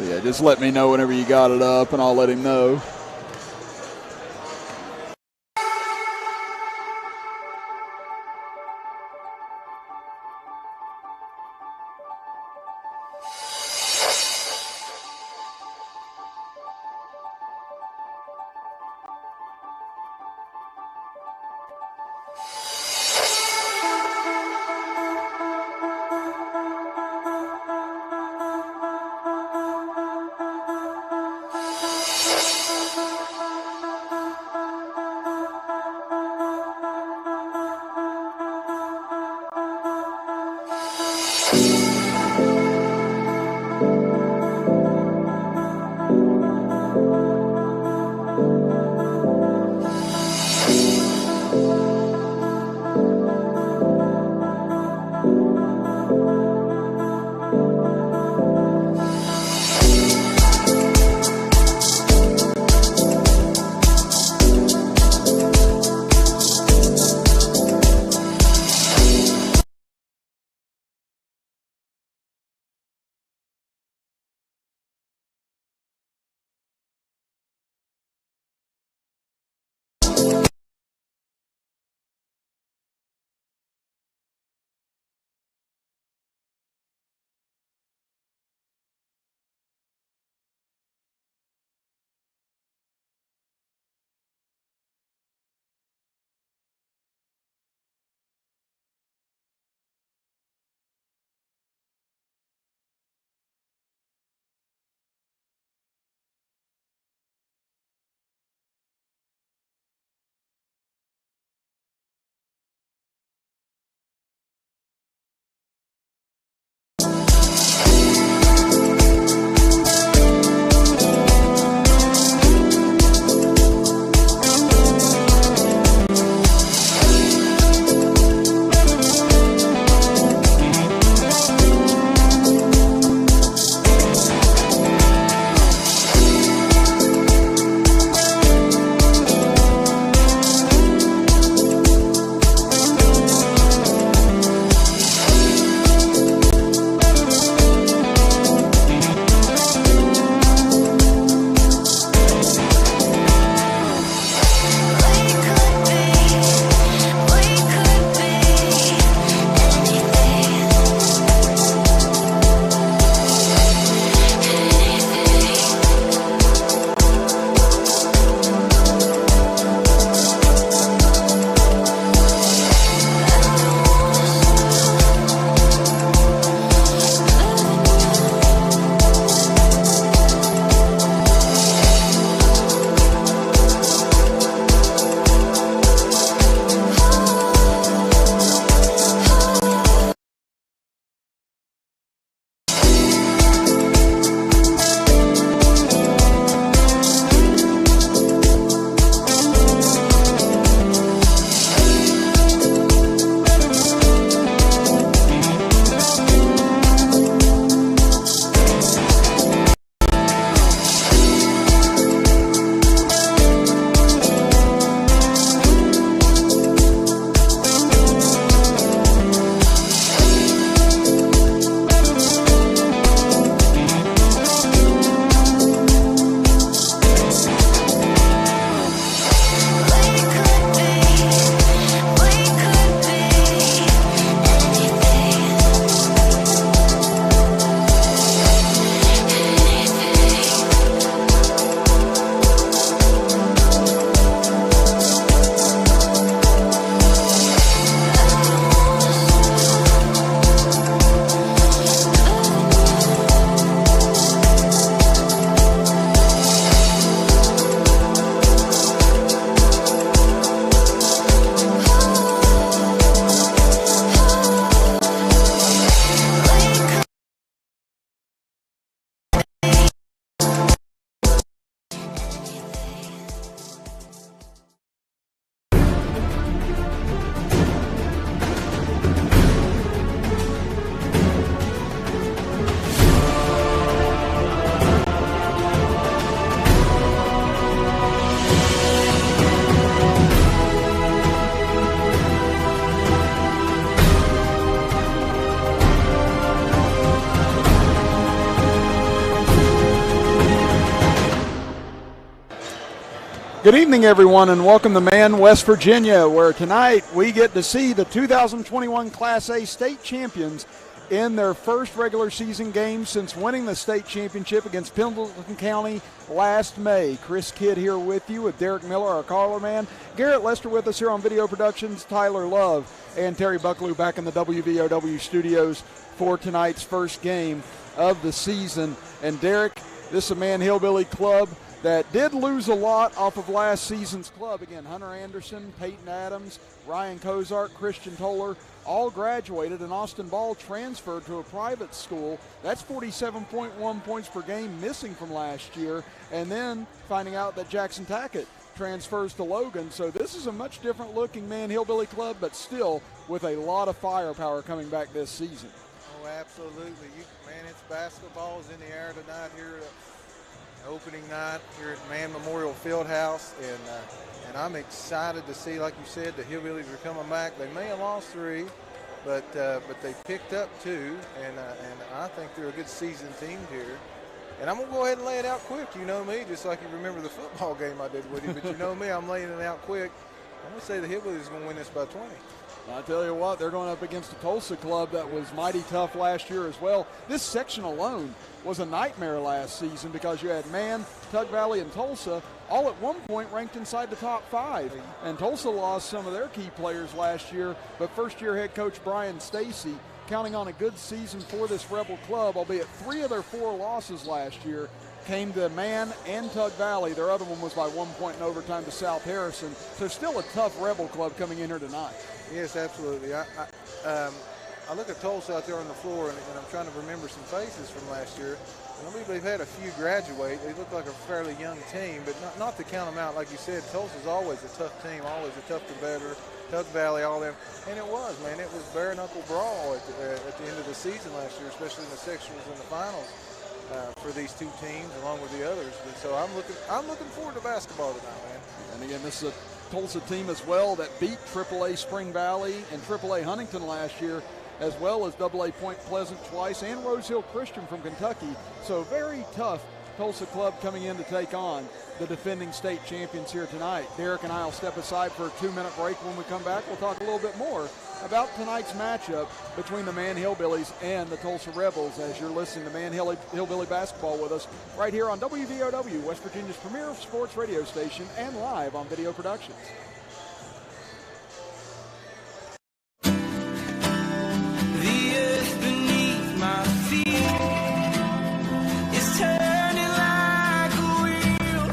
Yeah, just let me know whenever you got it up, and I'll let him know. Good evening, everyone, and welcome to Man, West Virginia, where tonight we get to see the 2021 Class A state champions in their first regular season game since winning the state championship against Pendleton County last May. Chris Kidd here with you with Derek Miller, our caller man. Garrett Lester with us here on Video Productions, Tyler Love, and Terry Bucklew back in the WVOW studios for tonight's first game of the season. And Derek, this is a Man Hillbilly club that did lose a lot off of last season's club. Again, Hunter Anderson, Peyton Adams, Ryan Kozart, Christian Toller, all graduated, and Austin Ball transferred to a private school. That's 47.1 points per game missing from last year. And then finding out that Jackson Tackett transfers to Logan. So this is a much different looking Man Hillbilly club, but still with a lot of firepower coming back this season. Oh, absolutely. Man, it's basketball's in the air tonight here. Opening night here at Man Memorial Fieldhouse, and I'm excited to see, like you said, the Hillbillies are coming back. They may have lost 3, but they picked up 2, and I think they're a good seasoned team here. And I'm gonna go ahead and lay it out quick. You know me, just like you remember the football game I did with you. But you know me, I'm laying it out quick. I'm gonna say the Hillbillies are gonna win this by 20. I tell you what, they're going up against a Tolsia club that was mighty tough last year as well. This section alone was a nightmare last season because you had Man, Tug Valley, and Tolsia all at one point ranked inside the top 5. And Tolsia lost some of their key players last year, but first-year head coach Brian Stacy counting on a good season for this Rebel club, albeit 3 of their 4 losses last year came to Man and Tug Valley. Their other one was by 1 point in overtime to South Harrison. So still a tough Rebel club coming in here tonight. Yes, absolutely. I look at Tulsa out there on the floor, and I'm trying to remember some faces from last year. And I believe they've had a few graduate. They look like a fairly young team, but not to count them out. Like you said, Tulsa's always a tough team, always a tough competitor. Tug Valley, all them. And it was, man. It was bare-knuckle brawl at the end of the season last year, especially in the sectionals and the finals for these 2 teams, along with the others. And so I'm looking forward to basketball tonight, man. And again, this is a Tulsa team as well that beat AAA Spring Valley and AAA Huntington last year, as well as AA Point Pleasant twice and Rose Hill Christian from Kentucky. So very tough Tulsa club coming in to take on the defending state champions here tonight. Derek and I will step aside for a 2-minute break. When we come back, we'll talk a little bit more about tonight's matchup between the Man Hillbillies and the Tulsa Rebels as you're listening to Man Hillbilly Basketball with us right here on WVOW, West Virginia's premier sports radio station, and live on Video Productions. The earth beneath my feet is turning like a wheel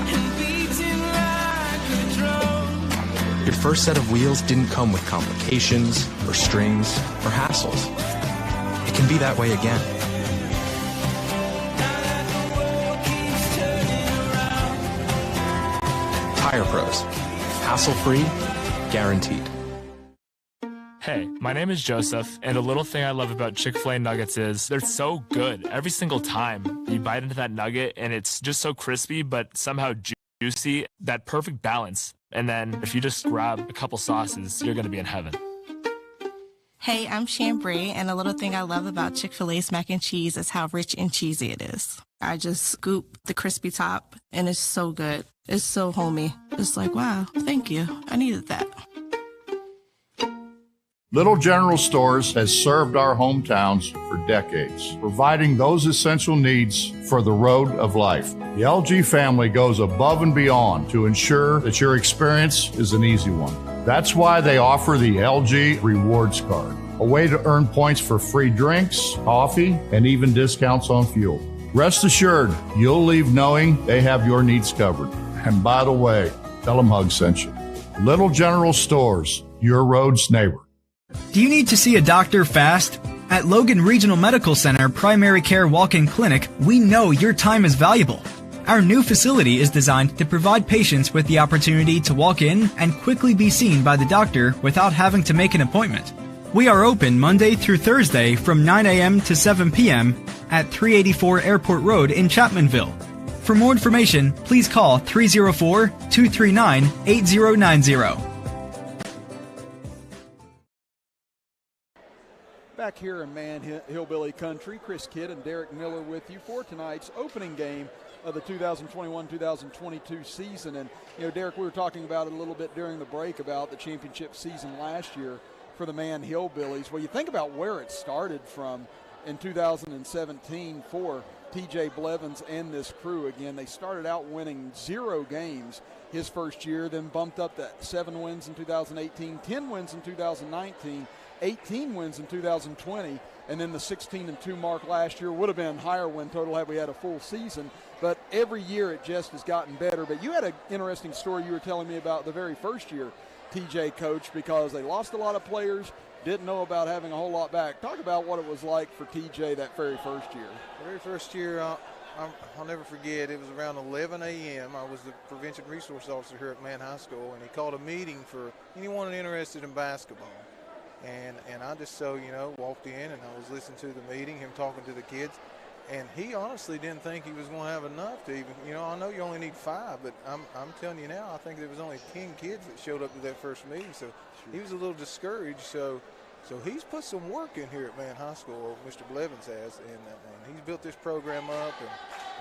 and beating like a drum. Your first set of wheels didn't come with complications or strings or hassles. It can be that way again. Tire Pros. Hassle-free, guaranteed. Hey, my name is Joseph, and a little thing I love about Chick-fil-A nuggets is they're so good. Every single time you bite into that nugget, and it's just so crispy, but somehow juicy, that perfect balance. And then if you just grab a couple sauces, you're going to be in heaven. Hey, I'm Chambray, and a little thing I love about Chick-fil-A's mac and cheese is how rich and cheesy it is. I just scoop the crispy top, and it's so good. It's so homey. It's like, wow, thank you. I needed that. Little General Stores has served our hometowns for decades, providing those essential needs for the road of life. The LG family goes above and beyond to ensure that your experience is an easy one. That's why they offer the LG Rewards Card, a way to earn points for free drinks, coffee, and even discounts on fuel. Rest assured, you'll leave knowing they have your needs covered. And by the way, tell them Hug sent you. Little General Stores, your road's neighbor. Do you need to see a doctor fast? At Logan Regional Medical Center Primary Care Walk-in Clinic, we know your time is valuable. Our new facility is designed to provide patients with the opportunity to walk in and quickly be seen by the doctor without having to make an appointment. We are open Monday through Thursday from 9 a.m. to 7 p.m. at 384 Airport Road in Chapmanville. For more information, please call 304-239-8090. Back here in Man Hillbilly Country, Chris Kidd and Derek Miller with you for tonight's opening game of the 2021-2022 season. And, Derek, we were talking about it a little bit during the break about the championship season last year for the Man Hillbillies. Well, you think about where it started from in 2017 for TJ Blevins and this crew. Again, they started out winning 0 games his first year, then bumped up to 7 wins in 2018, 10 wins in 2019, 18 wins in 2020, and then the 16-2 mark last year would have been higher win total had we had a full season. But every year it just has gotten better. But you had an interesting story you were telling me about the very first year TJ coached, because they lost a lot of players, didn't know about having a whole lot back. Talk about what it was like for TJ that very first year. The very first year, I'll never forget, it was around 11 a.m. I was the prevention resource officer here at Man High School, and he called a meeting for anyone interested in basketball. And I just walked in, and I was listening to the meeting, him talking to the kids, and he honestly didn't think he was going to have enough to even, I know you only need 5, but I'm telling you now, I think there was only 10 kids that showed up to that first meeting, so he was a little discouraged. So he's put some work in here at Man High School, Mr. Blevins has, and he's built this program up,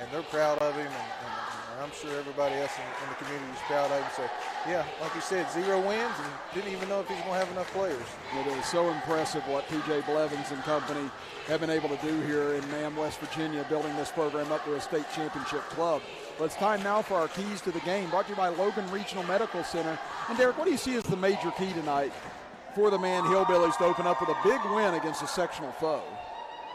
and they're proud of him, and I'm sure everybody else in the community is proud of him. So, yeah, like you said, 0 wins, and didn't even know if he's going to have enough players. It is so impressive what TJ Blevins and company have been able to do here in Mam, West Virginia, building this program up to a state championship club. But it's time now for our keys to the game, brought to you by Logan Regional Medical Center. And, Derek, what do you see as the major key tonight for the Man Hillbillies to open up with a big win against a sectional foe?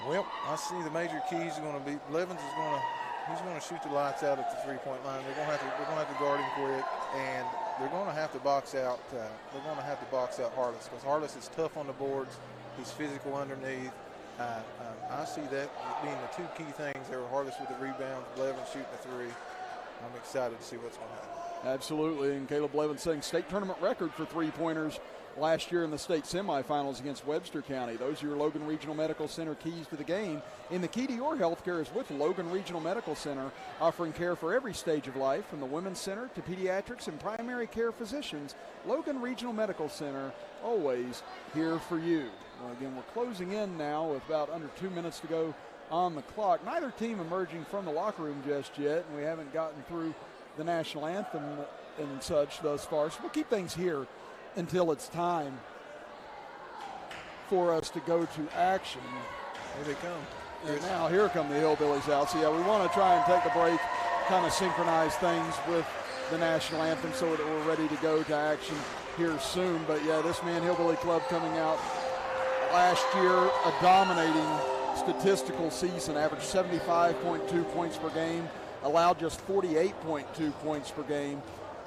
Well, I see the major keys are going to be Blevins is going to shoot the lights out at the three-point line. They're going to have to guard him quick, and they're going to have to box out. Harless, because Harless is tough on the boards. He's physical underneath. I see that being the 2 key things there. Harless with the rebounds, Blevins shooting the 3. I'm excited to see what's going to happen. Absolutely, and Caleb Blevins setting state tournament record for 3-pointers last year in the state semifinals against Webster County. Those are your Logan Regional Medical Center keys to the game. And the key to your health care is with Logan Regional Medical Center, offering care for every stage of life, from the Women's Center to pediatrics and primary care physicians. Logan Regional Medical Center, always here for you. Well, again, we're closing in now with about under 2 minutes to go on the clock. Neither team emerging from the locker room just yet, and we haven't gotten through the national anthem and such thus far. So we'll keep things here until it's time for us to go to action. Here they come. And now here come the Hillbillies out. So, yeah, we want to try and take a break, kind of synchronize things with the national anthem so that we're ready to go to action here soon. But, yeah, this Man Hillbilly Club coming out last year, a dominating statistical season, averaged 75.2 points per game, allowed just 48.2 points per game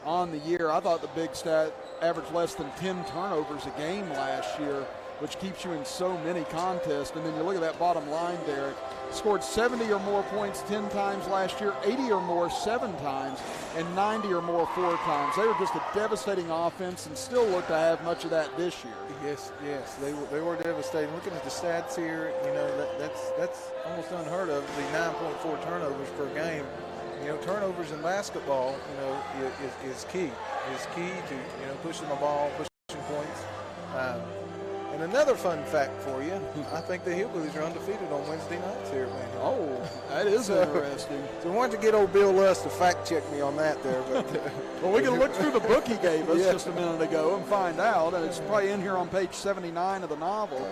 on the year. I thought the big stat averaged less than 10 turnovers a game last year, which keeps you in so many contests. And then you look at that bottom line, Derek, scored 70 or more points 10 times last year, 80 or more 7 times, and 90 or more 4 times. They were just a devastating offense and still look to have much of that this year. Yes, they were devastating. Looking at the stats here, that's almost unheard of, the 9.4 turnovers per game. Turnovers in basketball, is key. Is key to, pushing the ball, pushing points. And another fun fact for you, I think the Hillbillies are undefeated on Wednesday nights here at Man Hill. Oh, that is interesting. So I wanted to get old Bill Lust to fact check me on that there. But well, we can look through the book he gave us just a minute ago and find out. And it's probably in here on page 79 of the novel.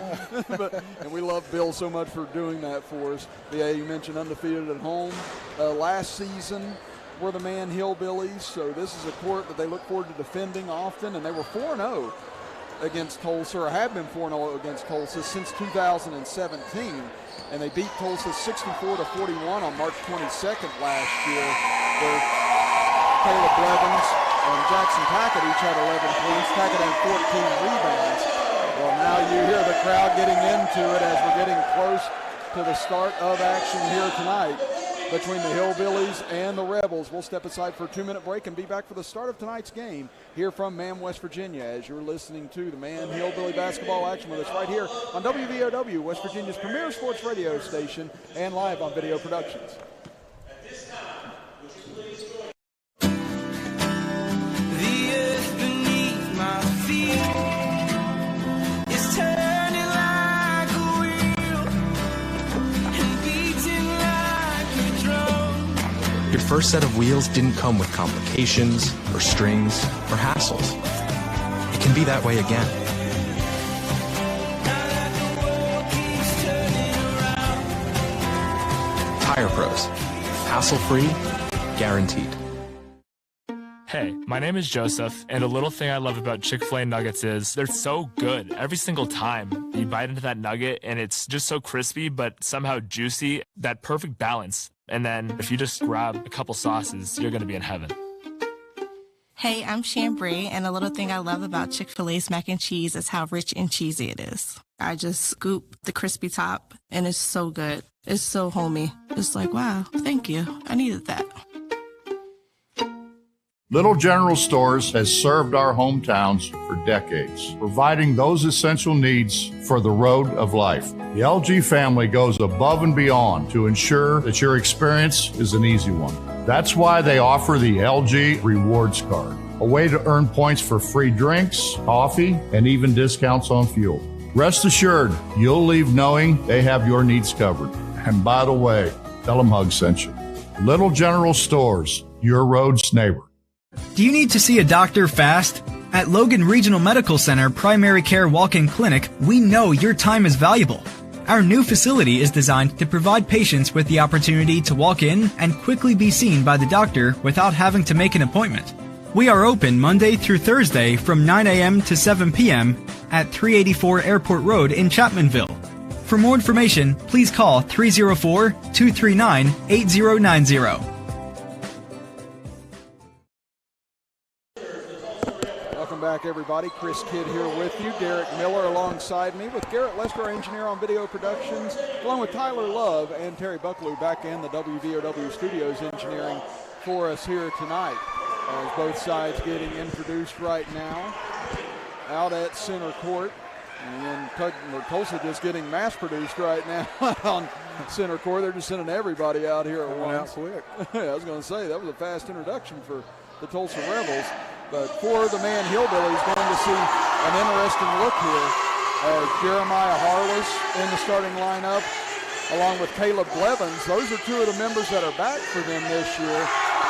And we love Bill so much for doing that for us. Yeah, you mentioned undefeated at home. Last season were the Man Hillbillies, so this is a court that they look forward to defending often, and they were 4-0 against Tolsia, or have been 4-0 against Tolsia since 2017, and they beat Tolsia 64-41 on March 22nd last year, where Caleb Blevins and Jackson Tackett each had 11 points. Tackett had 14 rebounds. Well, now you hear the crowd getting into it as we're getting close to the start of action here tonight between the Hillbillies and the Rebels. We'll step aside for a 2-minute break and be back for the start of tonight's game here from Man, West Virginia, as you're listening to the Man Hillbilly basketball action with us right here on WVOW, West Virginia's premier sports radio station, and live on Video Productions. The earth beneath my feet is turning like a wheel and beating like a drum. Your first set of wheels didn't come with complications, or strings, or hassles. It can be that way again. Tire Pros. Hassle-free, guaranteed. Hey, my name is Joseph, and a little thing I love about Chick-fil-A nuggets is they're so good every single time. You bite into that nugget, and it's just so crispy, but somehow juicy, that perfect balance. And then if you just grab a couple sauces, you're going to be in heaven. Hey, I'm Chambray, and a little thing I love about Chick-fil-A's mac and cheese is how rich and cheesy it is. I just scoop the crispy top, and it's so good. It's so homey. It's like, wow, thank you. I needed that. Little General Stores has served our hometowns for decades, providing those essential needs for the road of life. The LG family goes above and beyond to ensure that your experience is an easy one. That's why they offer the LG Rewards Card, a way to earn points for free drinks, coffee, and even discounts on fuel. Rest assured, you'll leave knowing they have your needs covered. And by the way, tell them Hug sent you. Little General Stores, your road's neighbor. Do you need to see a doctor fast? At Logan Regional Medical Center Primary Care Walk-In Clinic, we know your time is valuable. Our new facility is designed to provide patients with the opportunity to walk in and quickly be seen by the doctor without having to make an appointment. We are open Monday through Thursday from 9 a.m. to 7 p.m. at 384 Airport Road in Chapmanville. For more information, please call 304-239-8090. Back, everybody. Chris Kidd here with you. Derek Miller alongside me with Garrett Lester, our engineer on video productions, along with Tyler Love and Terry Bucklew back in the WVOW studios engineering for us here tonight. As both sides getting introduced right now out at center court. And then Tolsia just getting mass produced right now on center court. They're just sending everybody out here at once. Quick. I was going to say, that was a fast introduction for the Tulsa Rebels. But for the man Hillbillies, going to see an interesting look here as Jeremiah Harless in the starting lineup, along with Caleb Blevins. Those are two of the members that are back for them this year.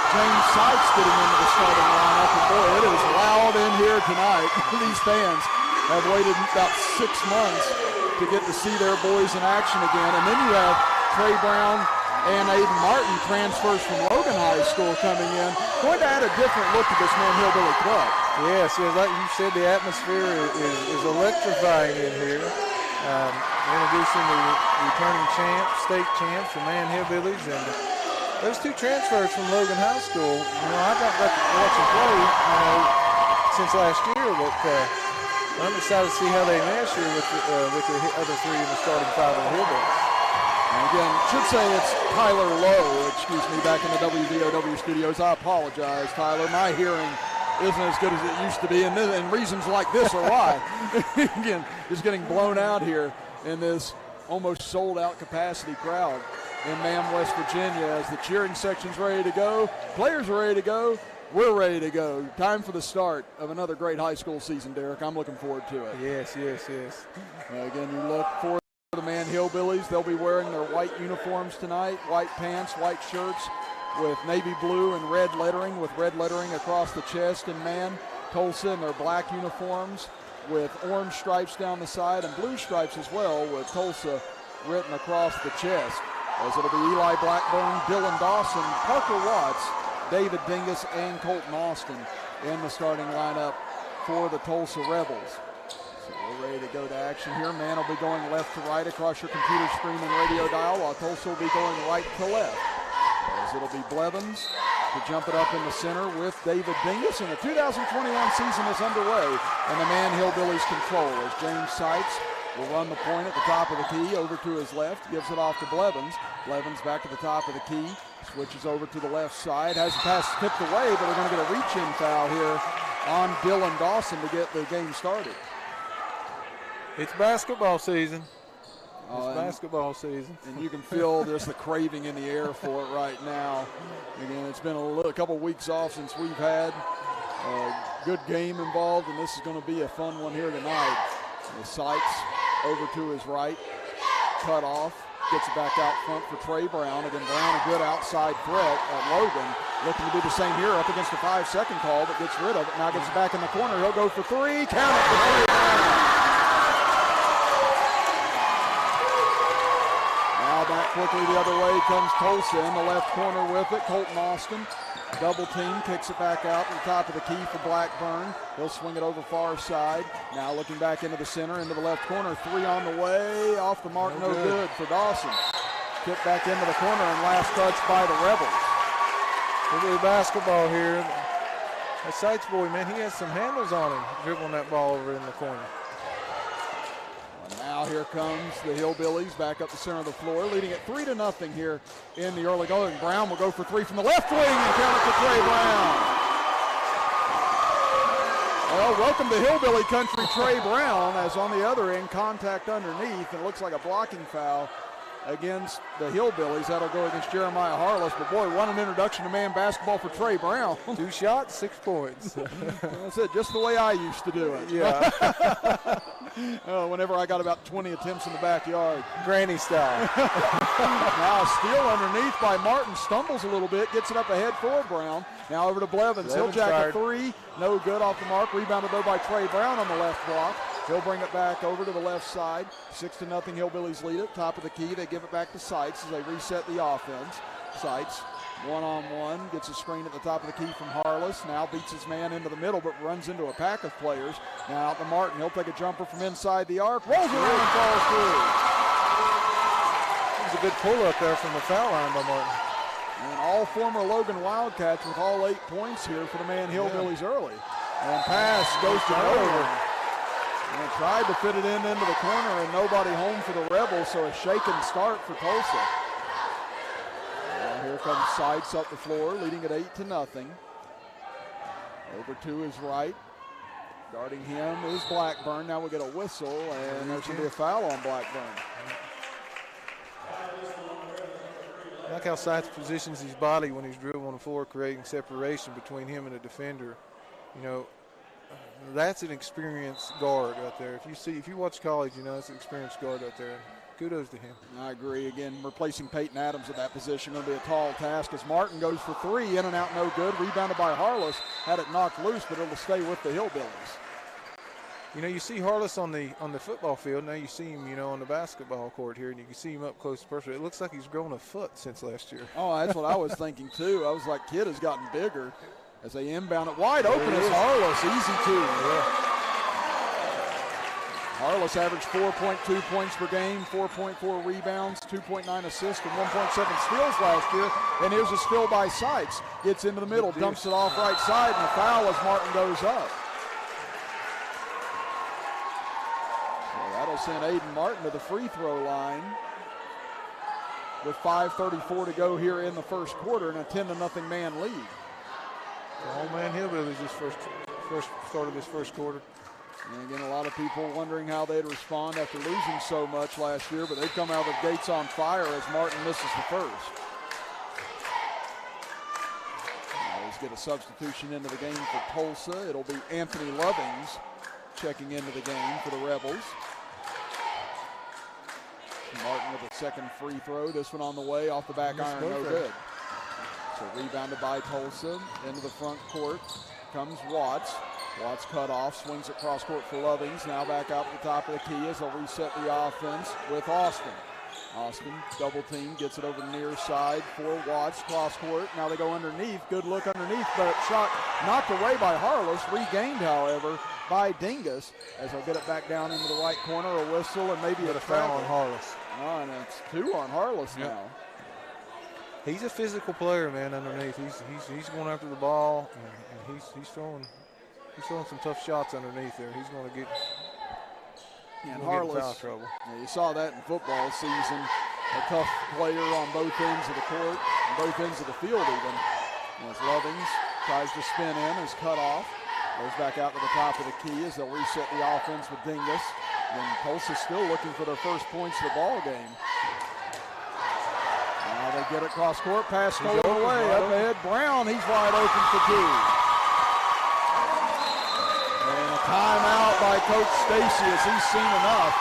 James Sykes getting into the starting lineup. And boy, it is loud in here tonight. These fans have waited about 6 months to get to see their boys in action again. And then you have Trey Brown and Aiden Martin, transfers from Logan High School, coming in. Going to add a different look to this man Hillbilly club. Yes, like you said, the atmosphere is electrifying in here. Introducing the returning state champs, the Man Hillbillies, and those two transfers from Logan High School. I've not got to watch them play, since last year, but I'm excited to see how they mesh here with the other three in the starting five of the Hillbillies. And again, should say it's Tyler Lowe, back in the WVOW studios. I apologize, Tyler. My hearing isn't as good as it used to be, and reasons like this are why. Again, just getting blown out here in this almost sold-out capacity crowd in Mam, West Virginia, as the cheering section's ready to go. Players are ready to go. We're ready to go. Time for the start of another great high school season, Derek. I'm looking forward to it. Yes. Again, you look for the Man Hillbillies. They'll be wearing their white uniforms tonight, white pants, white shirts with navy blue and red lettering, with red lettering across the chest in man. Tulsa in their black uniforms with orange stripes down the side and blue stripes as well, with Tulsa written across the chest. As it'll be Eli Blackburn, Dylan Dawson, Parker Watts, David Dingus, and Colton Austin in the starting lineup for the Tulsa Rebels. So we're ready to go to action here. Man will be going left to right across your computer screen and radio dial, while Tulsa will be going right to left. As it'll be Blevins to jump it up in the center with David Dingus. And the 2021 season is underway, and the Man Hillbillies control as James Sykes will run the point at the top of the key over to his left, gives it off to Blevins. Blevins back to the top of the key, switches over to the left side, has the pass tipped away, but they're going to get a reach-in foul here on Dylan Dawson to get the game started. It's basketball season. And you can feel just the craving in the air for it right now. Again, it's been a couple weeks off since we've had a good game involved, and this is going to be a fun one here tonight. Sykes over to his right, cut off, gets it back out front for Trey Brown. Again, Brown a good outside threat at Logan. Looking to do the same here up against the 5-second call, but gets rid of it. Now gets it back in the corner. He'll go for three. Count it for Trey Brown. Now back quickly the other way comes Tolsia in the left corner with it. Colton Austin. Double team, kicks it back out to the top of the key for Blackburn. He'll swing it over far side. Now looking back into the center, into the left corner. Three on the way, off the mark, no good for Dawson. Kick back into the corner and last touch by the Rebels. Hillbilly basketball here. That Sites boy, man, he has some handles on him, dribbling that ball over in the corner. And now here comes the Hillbillies back up the center of the floor, leading it 3-0 here in the early going. Brown will go for three from the left wing and count it for Trey Brown. Well, welcome to Hillbilly Country, Trey Brown, as on the other end, contact underneath, and it looks like a blocking foul against the Hillbillies. That'll go against Jeremiah Harless. But boy, what an introduction to man basketball for Trey Brown. 2 shots, 6 points. That's it, just the way I used to do it. Yeah. Whenever I got about 20 attempts in the backyard. Granny style. Now a steal underneath by Martin, stumbles a little bit, gets it up ahead for Brown. Now over to Blevins. He'll jack a three, no good off the mark. Rebounded though by Trey Brown on the left block. He'll bring it back over to the left side. 6-0 Hillbillies lead it. Top of the key, they give it back to Sites as they reset the offense. Sites, one-on-one, gets a screen at the top of the key from Harless. Now beats his man into the middle, but runs into a pack of players. Now out to Martin. He'll take a jumper from inside the arc. Rolls around and falls through. There's a good pull up there from the foul line by Martin. And all former Logan Wildcats with all 8 points here for the man Hillbillies early. And pass goes to Nolan. And tried to fit it into the corner and nobody home for the Rebels, so a shaken start for Tulsa. And here comes Sites up the floor, leading at 8-0. Over to his right. Guarding him is Blackburn. Now we get a whistle, and there's going to be a foul on Blackburn. I like how Sites positions his body when he's dribbling on the floor, creating separation between him and the defender. You know, that's an experienced guard out there. If you watch college, you know it's an experienced guard out there. Kudos to him. I agree. Again, replacing Peyton Adams at that position going to be a tall task as Martin goes for three, in and out, no good. Rebounded by Harless. Had it knocked loose, but it'll stay with the Hillbillies. You know, you see Harless on the football field. Now you see him, you know, on the basketball court here, and you can see him up close and personal. It looks like he's grown a foot since last year. Oh, that's what I was thinking too. I was like, kid has gotten bigger. As they inbound it wide open, it's Harless, easy two. Yeah. Harless averaged 4.2 points per game, 4.4 rebounds, 2.9 assists, and 1.7 steals last year. And here's a steal by Sites. Gets into the middle, dumps it off right side, and a foul as Martin goes up. So that'll send Aiden Martin to the free throw line with 5:34 to go here in the first quarter and a 10-0 man lead. Old man Hillbillies this first start of this first quarter. And again, a lot of people wondering how they'd respond after losing so much last year, but they've come out of the gates on fire as Martin misses the first. Let's get a substitution into the game for Tulsa. It'll be Anthony Lovings checking into the game for the Rebels. Martin with a second free throw. This one on the way, off the back iron, no good. So rebounded by Tulsa. Into the front court comes Watts. Watts cut off, swings it cross court for Lovings. Now back out the top of the key as they'll reset the offense with Austin. Austin, double team, gets it over the near side for Watts, cross court. Now they go underneath, good look underneath, but shot knocked away by Harless, regained, however, by Dingus, as they'll get it back down into the right corner, a whistle, and maybe a foul on Harless. Oh, and it's 2 on Harless now. He's a physical player, man. Underneath, he's going after the ball, and he's throwing some tough shots underneath there. He's going to get and foul Harless. trouble. Yeah, you saw that in football season. A tough player on both ends of the court, on both ends of the field even. As Lovings tries to spin in, is cut off. Goes back out to the top of the key as they'll reset the offense with Dingus. And Tulsa still looking for their first points of the ball game. Now they get it cross court, pass stolen away, up ahead Brown, he's wide open for two. And a timeout by Coach Stacy as he's seen enough.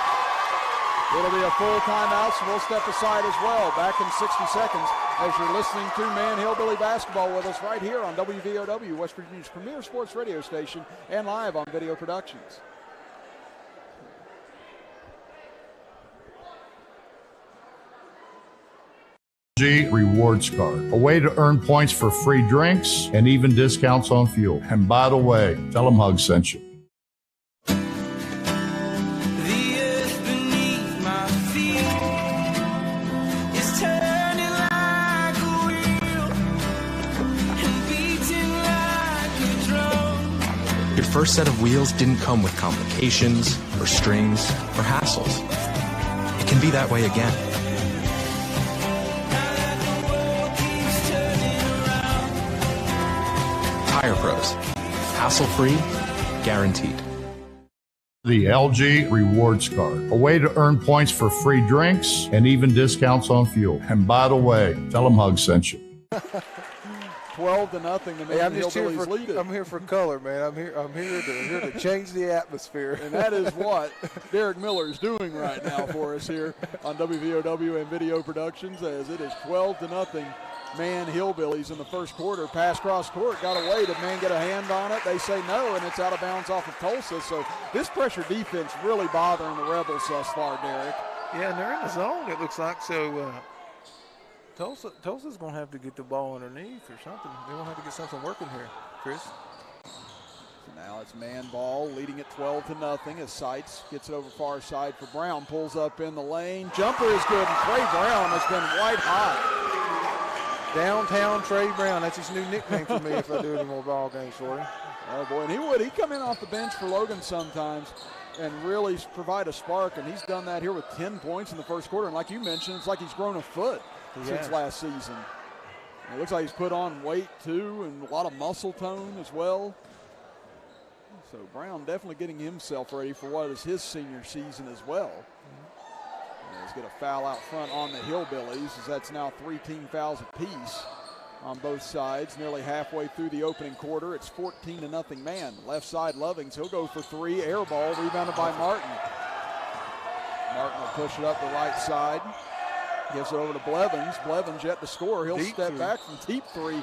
It'll be a full timeout, so we'll step aside as well. Back in 60 seconds as you're listening to Man Hillbilly Basketball with us right here on WVOW, West Virginia's premier sports radio station, and live on Video Productions. LG Rewards Card, a way to earn points for free drinks and even discounts on fuel. And by the way, tell them Hug sent you. Your first set of wheels didn't come with complications or strings or hassles. It can be that way again. Tire Pros. Hassle-free, guaranteed. The LG Rewards Card, a way to earn points for free drinks and even discounts on fuel. And by the way, tell them Hug sent you. 12-0. The Man Hillbillies lead it. I'm here for color, man. I'm here to change the atmosphere. And that is what Derek Miller is doing right now for us here on WVOW and Video Productions, as it is 12-0. Man Hillbillies in the first quarter. Pass cross court, got away. Did Man get a hand on it? They say no, and it's out of bounds off of Tolsia. So this pressure defense really bothering the Rebels thus far, Derek. Yeah, and they're in the zone, it looks like. So Tulsa's going to have to get the ball underneath or something. They're going to have to get something working here, Chris. So now it's man ball, leading at 12-0 as Seitz gets it over far side for Brown. Pulls up in the lane. Jumper is good, and Trey Brown has been white hot. Downtown Trey Brown. That's his new nickname for me if I do any more ball games for him. Oh, boy, and he would. He'd come in off the bench for Logan sometimes and really provide a spark, and he's done that here with 10 points in the first quarter. And like you mentioned, it's like he's grown a foot since last season. And it looks like he's put on weight, too, and a lot of muscle tone as well. So Brown definitely getting himself ready for what is his senior season as well. He's got a foul out front on the Hillbillies, as that's now 3 team fouls apiece on both sides. Nearly halfway through the opening quarter, it's 14-0 Man. Left side Lovings, he'll go for 3. Air ball rebounded by Martin. Martin will push it up the right side. Gives it over to Blevins. Blevins yet to score. He'll step back from deep 3.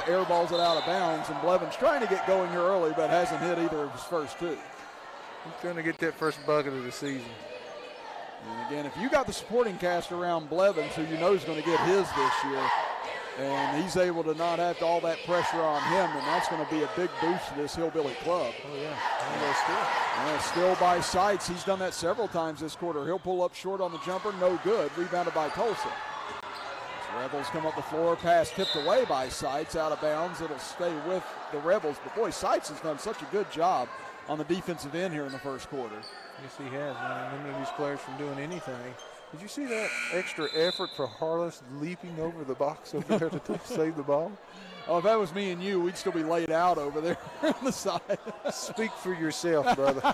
Air balls it out of bounds, and Blevins trying to get going here early, but hasn't hit either of his first 2. He's trying to get that first bucket of the season. And again, if you got the supporting cast around Blevins, who you know is going to get his this year, and he's able to not have all that pressure on him, then that's going to be a big boost to this Hillbilly club. Oh, yeah. And still by Seitz. He's done that several times this quarter. He'll pull up short on the jumper. No good. Rebounded by Tolsia. As Rebels come up the floor. Pass tipped away by Seitz. Out of bounds. It'll stay with the Rebels. But, boy, Seitz has done such a good job on the defensive end here in the first quarter. Yes, he has, man. None of these players from doing anything. Did you see that extra effort for Harless leaping over the box over there to save the ball? Oh, if that was me and you, we'd still be laid out over there on the side. Speak for yourself, brother. I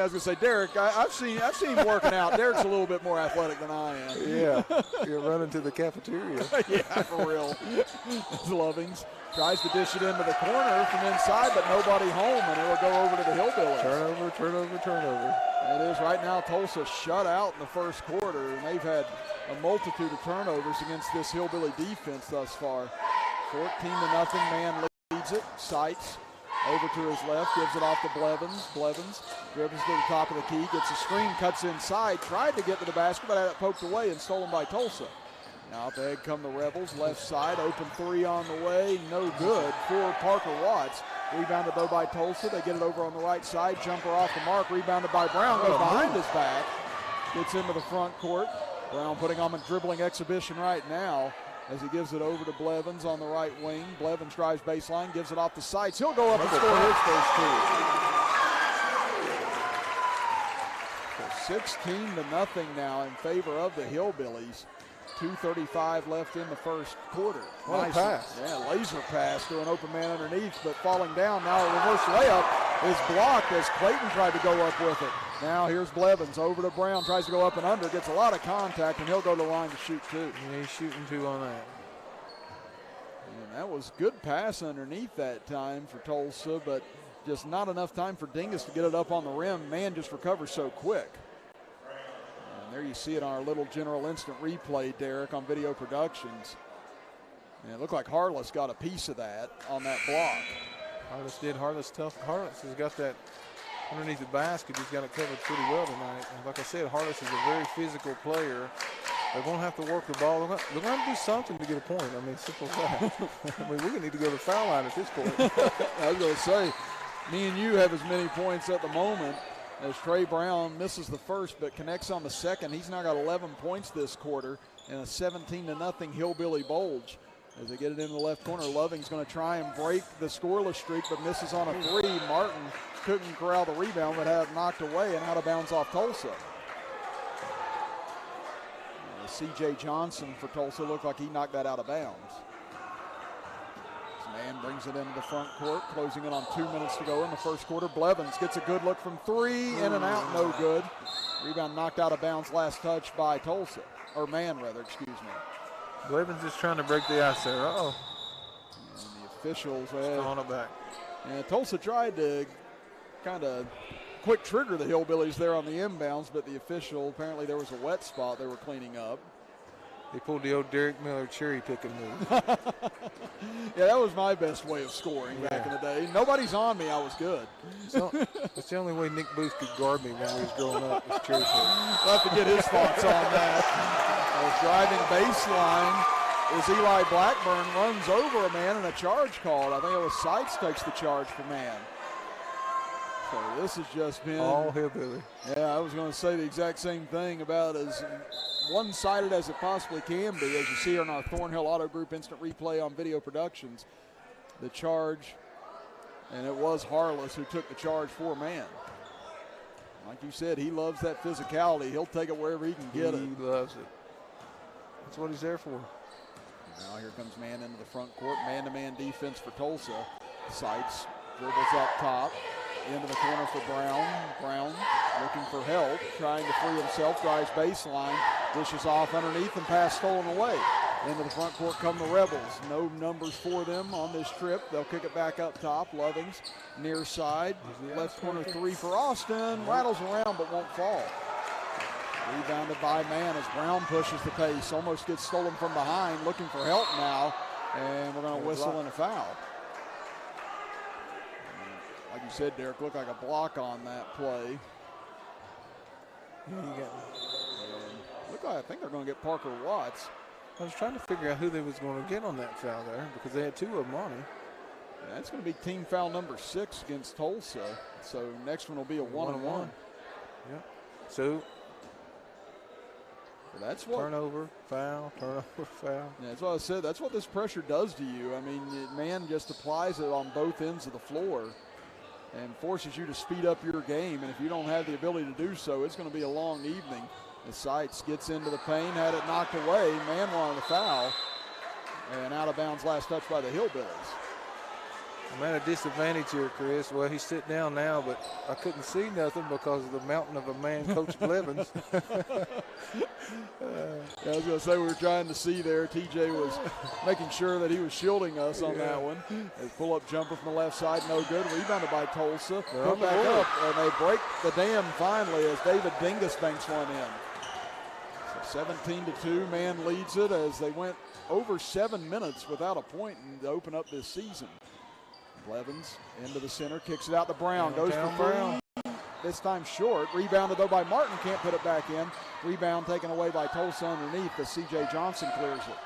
was going to say, Derek, I've seen him working out. Derek's a little bit more athletic than I am. Yeah, you're running to the cafeteria. Yeah, for real. Lovings tries to dish it into the corner from inside, but nobody home, and it will go over to the Hillbillies. Turnover. It is right now. Tulsa shut out in the first quarter, and they've had a multitude of turnovers against this Hillbilly defense thus far. 14-0, Man leads it. Seitz over to his left, gives it off to Blevins. Blevins dribbles to the top of the key, gets a screen, cuts inside, tried to get to the basket, but had it poked away and stolen by Tulsa. Now up ahead come the Rebels, left side, open 3 on the way, no good for Parker Watts. Rebounded though by Tulsa. They get it over on the right side, jumper off the mark, rebounded by Brown, goes behind his back, gets into the front court. Brown putting on a dribbling exhibition right now as he gives it over to Blevins on the right wing. Blevins drives baseline, gives it off the Seitz. He'll go up and score his first 2. So 16-0 now in favor of the Hillbillies. 2:35 left in the first quarter. Nice pass. Yeah, laser pass to an open man underneath, but falling down. Now a reverse layup is blocked as Clayton tried to go up with it. Now here's Blevins over to Brown, tries to go up and under, gets a lot of contact, and he'll go to the line to shoot 2. Yeah, he's shooting 2 on that. And that was good pass underneath that time for Tulsa, but just not enough time for Dingus to get it up on the rim. Man just recovers so quick. And there you see it on our little general instant replay, Derek, on Video Productions. And it looked like Harless got a piece of that on that block. Harless did. Harless has got that underneath the basket. He's got it covered pretty well tonight. And like I said, Harless is a very physical player. They're going to have to work the ball. They're going to have to do something to get a point. I mean, simple as that. I mean, we're going to need to go to the foul line at this point. I was going to say, me and you have as many points at the moment as Trey Brown misses the first but connects on the second. He's now got 11 points this quarter and a 17-0 Hillbilly Bulge. As they get it in the left corner, Loving's going to try and break the scoreless streak but misses on a three. Martin couldn't corral the rebound but had it knocked away and out of bounds off Tulsa. C.J. Johnson for Tulsa looked like he knocked that out of bounds. This man brings it into the front court, closing it on 2 minutes to go in the first quarter. Blevins gets a good look from three, in and out, no good. Rebound knocked out of bounds, last touch by Tulsa, or Man rather, excuse me. Blevins is trying to break the ice there. Uh-oh. And the officials, throwing it back. And Tulsa tried to kind of quick trigger the Hillbillies there on the inbounds, but the official, apparently there was a wet spot they were cleaning up. He pulled the old Derek Miller cherry picking move. Yeah, that was my best way of scoring back in the day. Nobody's on me, I was good. So, that's the only way Nick Booth could guard me when we was growing up, was cherry picking. We'll have to get his thoughts on that. Driving baseline as Eli Blackburn runs over a man and a charge called. I think it was Seitz takes the charge for Man. So this has just been all Hillbilly. Yeah, I was going to say the exact same thing, about as one-sided as it possibly can be, as you see on our Thornhill Auto Group instant replay on Video Productions. The charge, and it was Harless who took the charge for Man. Like you said, he loves that physicality. He'll take it wherever he can get it. He loves it. That's what he's there for. Now here comes Man into the front court. Man-to-man defense for Tulsa. Seitz dribbles up top. Into the corner for Brown. Brown looking for help, trying to free himself, drives baseline, dishes off underneath and pass stolen away. Into the front court come the Rebels. No numbers for them on this trip. They'll kick it back up top. Lovings near side. Left corner three for Austin. Rattles around but won't fall. Rebounded by Man as Brown pushes the pace. Almost gets stolen from behind. Looking for help now. And we're going to whistle and a foul. Like you said, Derek, looked like a block on that play. Yeah, Look like I think they're going to get Parker Watts. I was trying to figure out who they was going to get on that foul there because they had two of them on him. Yeah, that's going to be team foul number 6 against Tulsa. So next one will be a 1-on-1. Yep. So that's what turnover, foul. Yeah, that's what I said. That's what this pressure does to you. I mean, Man just applies it on both ends of the floor and forces you to speed up your game. And if you don't have the ability to do so, it's going to be a long evening. As Seitz gets into the paint, had it knocked away. Man wanted a foul. And out of bounds, last touch by the Hillbillies. I'm at a disadvantage here, Chris. Well, he's sitting down now, but I couldn't see nothing because of the mountain of a man, Coach Blevins. I was going to say we were trying to see there. TJ was making sure that he was shielding us on that one. A pull-up jumper from the left side, no good. Rebounded by Tulsa. Put back up, and they break the dam finally as David Dingus banks one in. So 17-2, Man leads it as they went over 7 minutes without a point to open up this season. Blevins into the center, kicks it out to Brown, goes for Brown. This time short, rebounded though by Martin, can't put it back in. Rebound taken away by Tulsa underneath as C.J. Johnson clears it.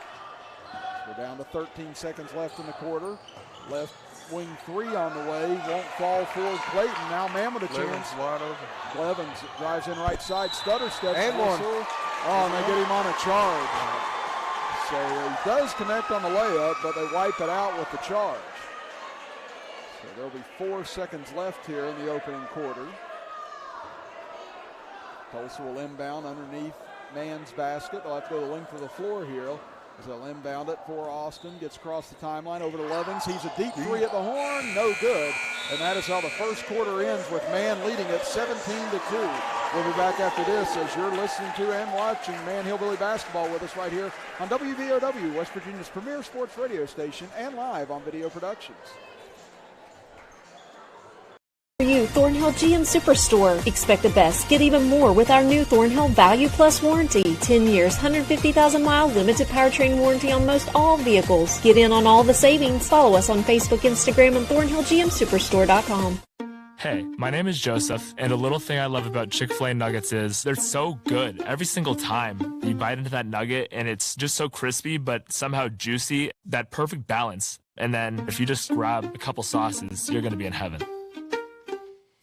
We're down to 13 seconds left in the quarter. Left wing three on the way, won't fall for Clayton. Now Man with a chance. Wide open. Blevins drives in right side, stutter steps. And one. Oh, and they get him on a charge. So he does connect on the layup, but they wipe it out with the charge. So there'll be 4 seconds left here in the opening quarter. Tulsa will inbound underneath Man's basket. They'll have to go the length of the floor here as they'll inbound it for Austin. Gets across the timeline over to Lovings. He's a deep three at the horn. No good. And that is how the first quarter ends with Man leading it 17-2. We'll be back after this as you're listening to and watching Man Hillbilly basketball with us right here on WVOW, West Virginia's premier sports radio station, and live on Video Productions. For you, Thornhill GM Superstore. Expect the best, get even more with our new Thornhill Value Plus warranty. 10 years, 150,000-mile limited powertrain warranty on most all vehicles. Get in on all the savings. Follow us on Facebook, Instagram, and ThornhillGMSuperstore.com. Hey, my name is Joseph, and a little thing I love about Chick-fil-A nuggets is they're so good every single time. You bite into that nugget, and it's just so crispy, but somehow juicy, that perfect balance. And then if you just grab a couple sauces, you're going to be in heaven.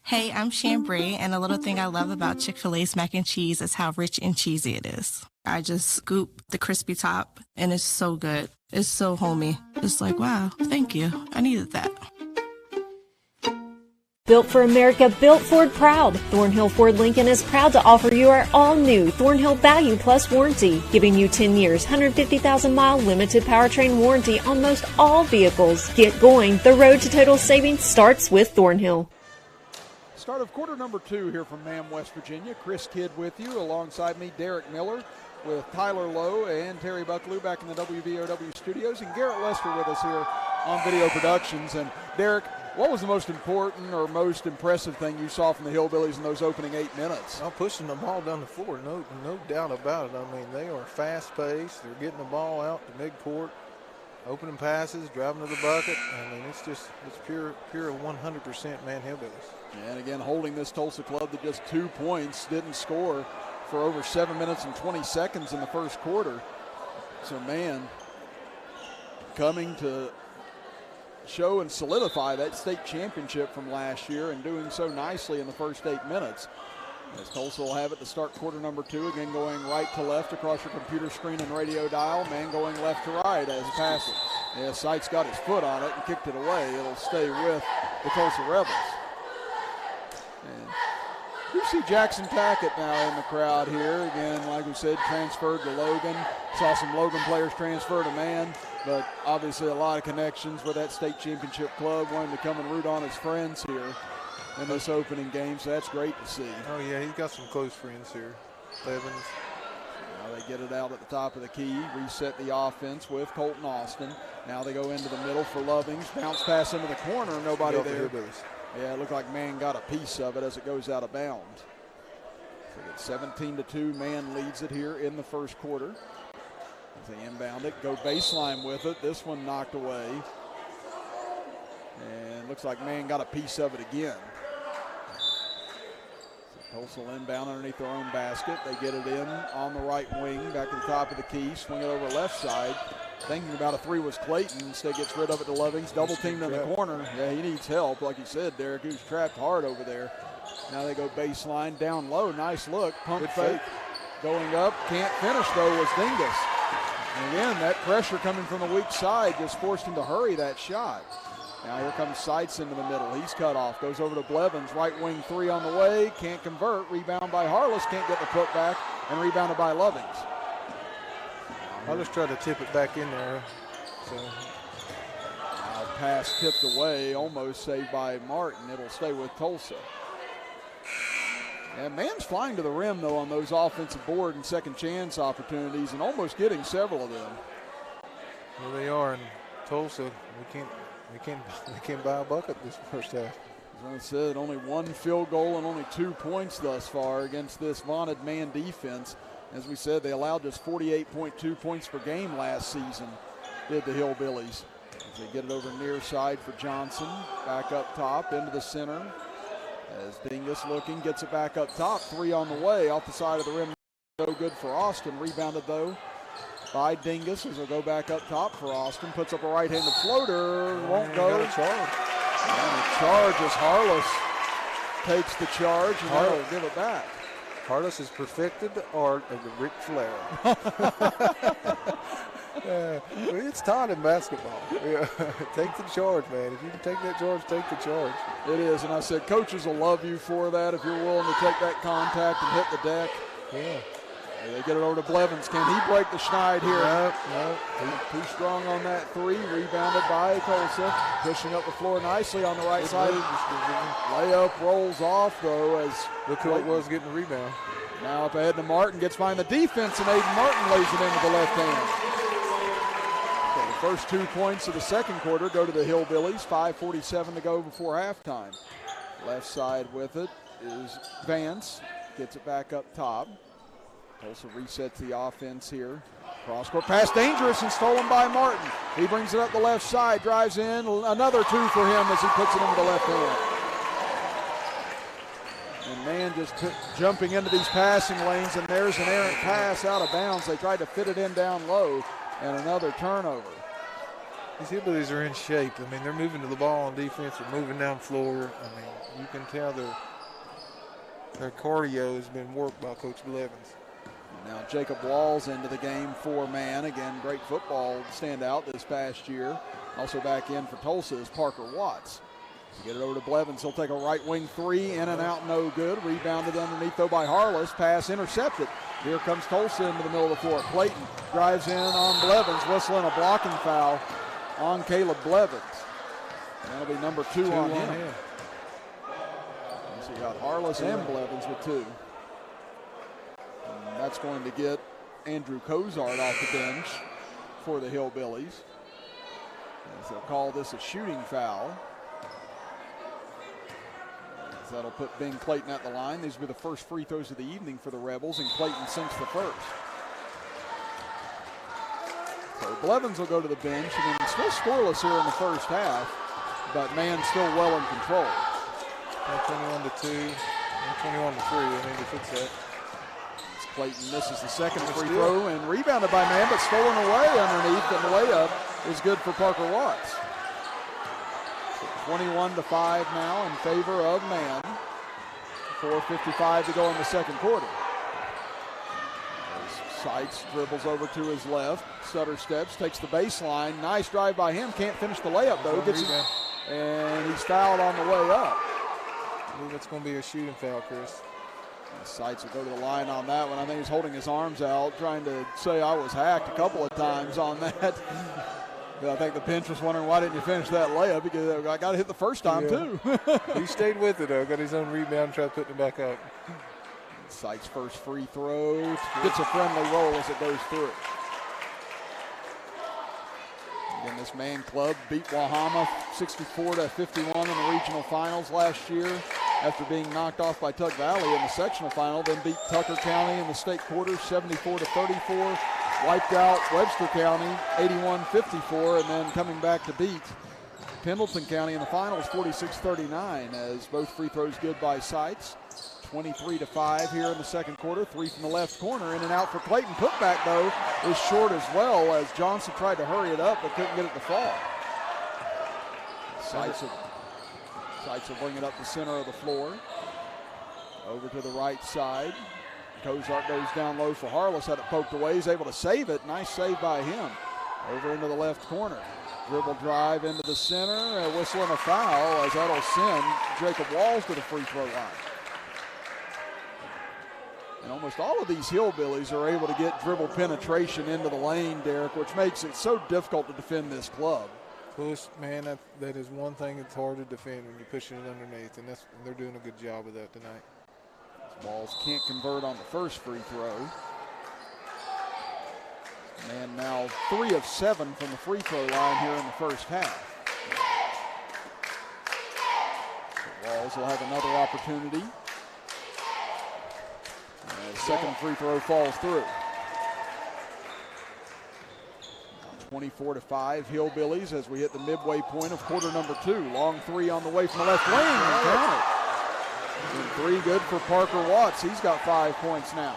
Hey, I'm Chambray, and a little thing I love about Chick-fil-A's mac and cheese is how rich and cheesy it is. I just scoop the crispy top, and it's so good. It's so homey. It's like, wow, thank you. I needed that. Built for America, built Ford proud. Thornhill Ford Lincoln is proud to offer you our all-new Thornhill Value Plus warranty, giving you 10 years, 150,000-mile limited powertrain warranty on most all vehicles. Get going. The road to total savings starts with Thornhill. Start of quarter number 2 here from Mam, West Virginia. Chris Kidd with you. Alongside me, Derek Miller, with Tyler Lowe and Terry Buckaloo back in the WVOW studios, and Garrett Lester with us here on Video Productions. And Derek, what was the most important or most impressive thing you saw from the Hillbillies in those opening 8 minutes? Well, pushing the ball down the floor, no doubt about it. I mean, they are fast-paced. They're getting the ball out to midcourt, opening passes, driving to the bucket. I mean, it's pure 100% man Hillbillies. And again, holding this Tulsa club to just 2 points, didn't score for over 7 minutes and 20 seconds in the first quarter. So, man, coming to show and solidify that state championship from last year and doing so nicely in the first 8 minutes. As Tulsa will have it to start quarter number 2, again going right to left across your computer screen and radio dial. Man going left to right as passes. Yeah, Seitz got his foot on it and kicked it away. It'll stay with the Tulsa Rebels. And you see Jackson Tackett now in the crowd here. Again, like we said, transferred to Logan. Saw some Logan players transfer to Man, but obviously a lot of connections with that state championship club. Wanting to come and root on his friends here in this opening game, so that's great to see. Oh, yeah, he's got some close friends here. Evans. Now they get it out at the top of the key, reset the offense with Colton Austin. Now they go into the middle for Lovings. Bounce pass into the corner, nobody there. Yeah, it looked like Man got a piece of it as it goes out of bounds. So it's 17-2. Man leads it here in the first quarter. As they inbound it, go baseline with it. This one knocked away. And looks like Man got a piece of it again. So Tulsa will inbound underneath their own basket. They get it in on the right wing, back to the top of the key, swing it over left side. Thinking about a three was Clayton. Instead gets rid of it to Lovings. Double teamed in the corner. Yeah, he needs help. Like you said, Derek, he was trapped hard over there. Now they go baseline, down low. Nice look. Pump fake. Going up. Can't finish, though, was Dingus. And again, that pressure coming from the weak side just forced him to hurry that shot. Now here comes Seitz into the middle. He's cut off. Goes over to Blevins. Right wing three on the way. Can't convert. Rebound by Harless. Can't get the putback. And rebounded by Lovings. I'll just try to tip it back in there. So pass tipped away, almost saved by Martin. It'll stay with Tulsa. And Man's flying to the rim, though, on those offensive board and second chance opportunities and almost getting several of them. Here they are in Tulsa. They can't buy a bucket this first half. As I said, only one field goal and only 2 points thus far against this vaunted Man defense. As we said, they allowed just 48.2 points per game last season, did the Hillbillies. As they get it over near side for Johnson, back up top into the center. As Dingus looking, gets it back up top. Three on the way, off the side of the rim. No good for Austin. Rebounded, though, by Dingus as they'll go back up top for Austin. Puts up a right-handed floater. Won't go. Got a charge. And the charge as Harless takes the charge, and they'll give it back. Harless has perfected the art of the Ric Flair. It's time in basketball. Yeah. Take the charge, man. If you can take that charge, take the charge. It is, and I said coaches will love you for that if you're willing to take that contact and hit the deck. Yeah. They get it over to Blevins. Can he break the schneid here? No. He's too strong on that three. Rebounded by Tolsia. Pushing up the floor nicely on the right side. Layup rolls off, though, as look who it was getting the rebound. Now up ahead to Martin. Gets behind the defense, and Aiden Martin lays it into the left hand. So the first 2 points of the second quarter go to the Hillbillies. 5:47 to go before halftime. Left side with it is Vance. Gets it back up top. Tulsa resets the offense here. Cross-court pass dangerous and stolen by Martin. He brings it up the left side, drives in. Another two for him as he puts it into the left hand. And man just jumping into these passing lanes, and there's an errant pass out of bounds. They tried to fit it in down low, and another turnover. These Hillbillies are in shape. I mean, they're moving to the ball on defense. They're moving down floor. I mean, you can tell their cardio has been worked by Coach Blevins. Now Jacob Walls into the game for man. Again, great football standout this past year. Also back in for Tulsa is Parker Watts. Get it over to Blevins. He'll take a right wing three. In and out, no good. Rebounded underneath, though, by Harless. Pass intercepted. Here comes Tulsa into the middle of the floor. Clayton drives in on Blevins, whistling a blocking foul on Caleb Blevins. And that'll be number two on him. So you got Harless and Blevins with two. And that's going to get Andrew Cozart off the bench for the Hillbillies. As they'll call this a shooting foul. As that'll put Ben Clayton at the line. These will be the first free throws of the evening for the Rebels, and Clayton sinks the first. So Blevins will go to the bench, and then still scoreless here in the first half, but man still well in control. 21-2, and 21-3. I need to fix that. Clayton misses the second free throw and rebounded by man, but stolen away underneath, and the layup is good for Parker Watts. So 21-5 now in favor of man. 4:55 to go in the second quarter. As Seitz dribbles over to his left. Sutter steps, takes the baseline. Nice drive by him. Can't finish the layup though. Gets it, and he's fouled on the way up. I believe it's going to be a shooting foul, Chris. Seitz will go to the line on that one. I think he's holding his arms out, trying to say I was hacked a couple of times on that. I think the bench was wondering, why didn't you finish that layup? Because I got to hit the first time, too. He stayed with it, though. Got his own rebound and tried putting it back up. Seitz' first free throw. Gets a friendly roll as it goes through. Again, this man club beat Wahama 64-51 in the regional finals last year after being knocked off by Tuck Valley in the sectional final, then beat Tucker County in the state quarters 74-34, wiped out Webster County 81-54, and then coming back to beat Pendleton County in the finals 46-39 as both free throws good by Seitz. 23-5 here in the second quarter. Three from the left corner, in and out for Clayton. Putback, though, is short as well as Johnson tried to hurry it up but couldn't get it to fall. Seitz will bring it up the center of the floor. Over to the right side. Cozart goes down low for Harless. Had it poked away. He's able to save it. Nice save by him. Over into the left corner. Dribble drive into the center. A whistle and a foul as that'll send Jacob Walls to the free throw line. And almost all of these Hillbillies are able to get dribble penetration into the lane, Derek, which makes it so difficult to defend this club. Push, man, that is one thing that's hard to defend when you're pushing it underneath, and they're doing a good job of that tonight. Walls can't convert on the first free throw. Man now 3 of 7 from the free throw line here in the first half. So Walls will have another opportunity. Second free throw falls through. 24-5 Hillbillies as we hit the midway point of quarter number 2. Long three on the way from the left wing. And three good for Parker Watts. He's got 5 points now.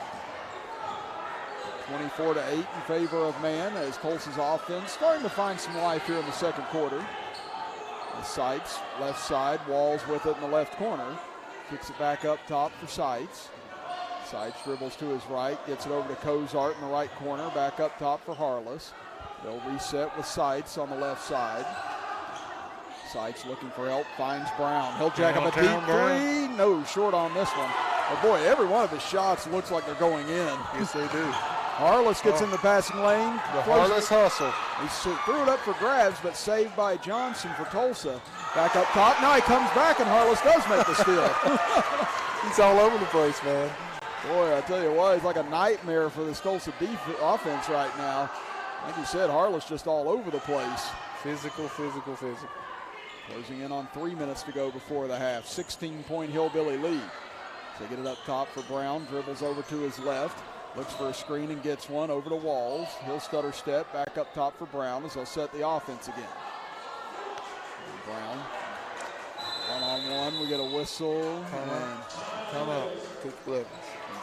24-8 in favor of man as Tulsa's offense starting to find some life here in the second quarter. The Seitz, left side, Walls with it in the left corner. Kicks it back up top for Seitz. Seitz dribbles to his right, gets it over to Cozart in the right corner, back up top for Harless. They'll reset with Seitz on the left side. Seitz looking for help, finds Brown. He'll jack up a deep three. No, short on this one. But boy, every one of his shots looks like they're going in. Yes, they do. Harless gets in the passing lane. The Harless hustle. He threw it up for grabs, but saved by Johnson for Tulsa. Back up top. Now he comes back, and Harless does make the steal. He's all over the place, man. Boy, I tell you what, it's like a nightmare for this Tulsa offense right now. Like you said, Harless just all over the place. Physical. Closing in on 3 minutes to go before the half. 16-point Hillbilly lead. So they get it up top for Brown. Dribbles over to his left. Looks for a screen and gets one over to Walls. He'll stutter step back up top for Brown as they'll set the offense again. And Brown, one-on-one. We get a whistle. Come out, Coach Blevins.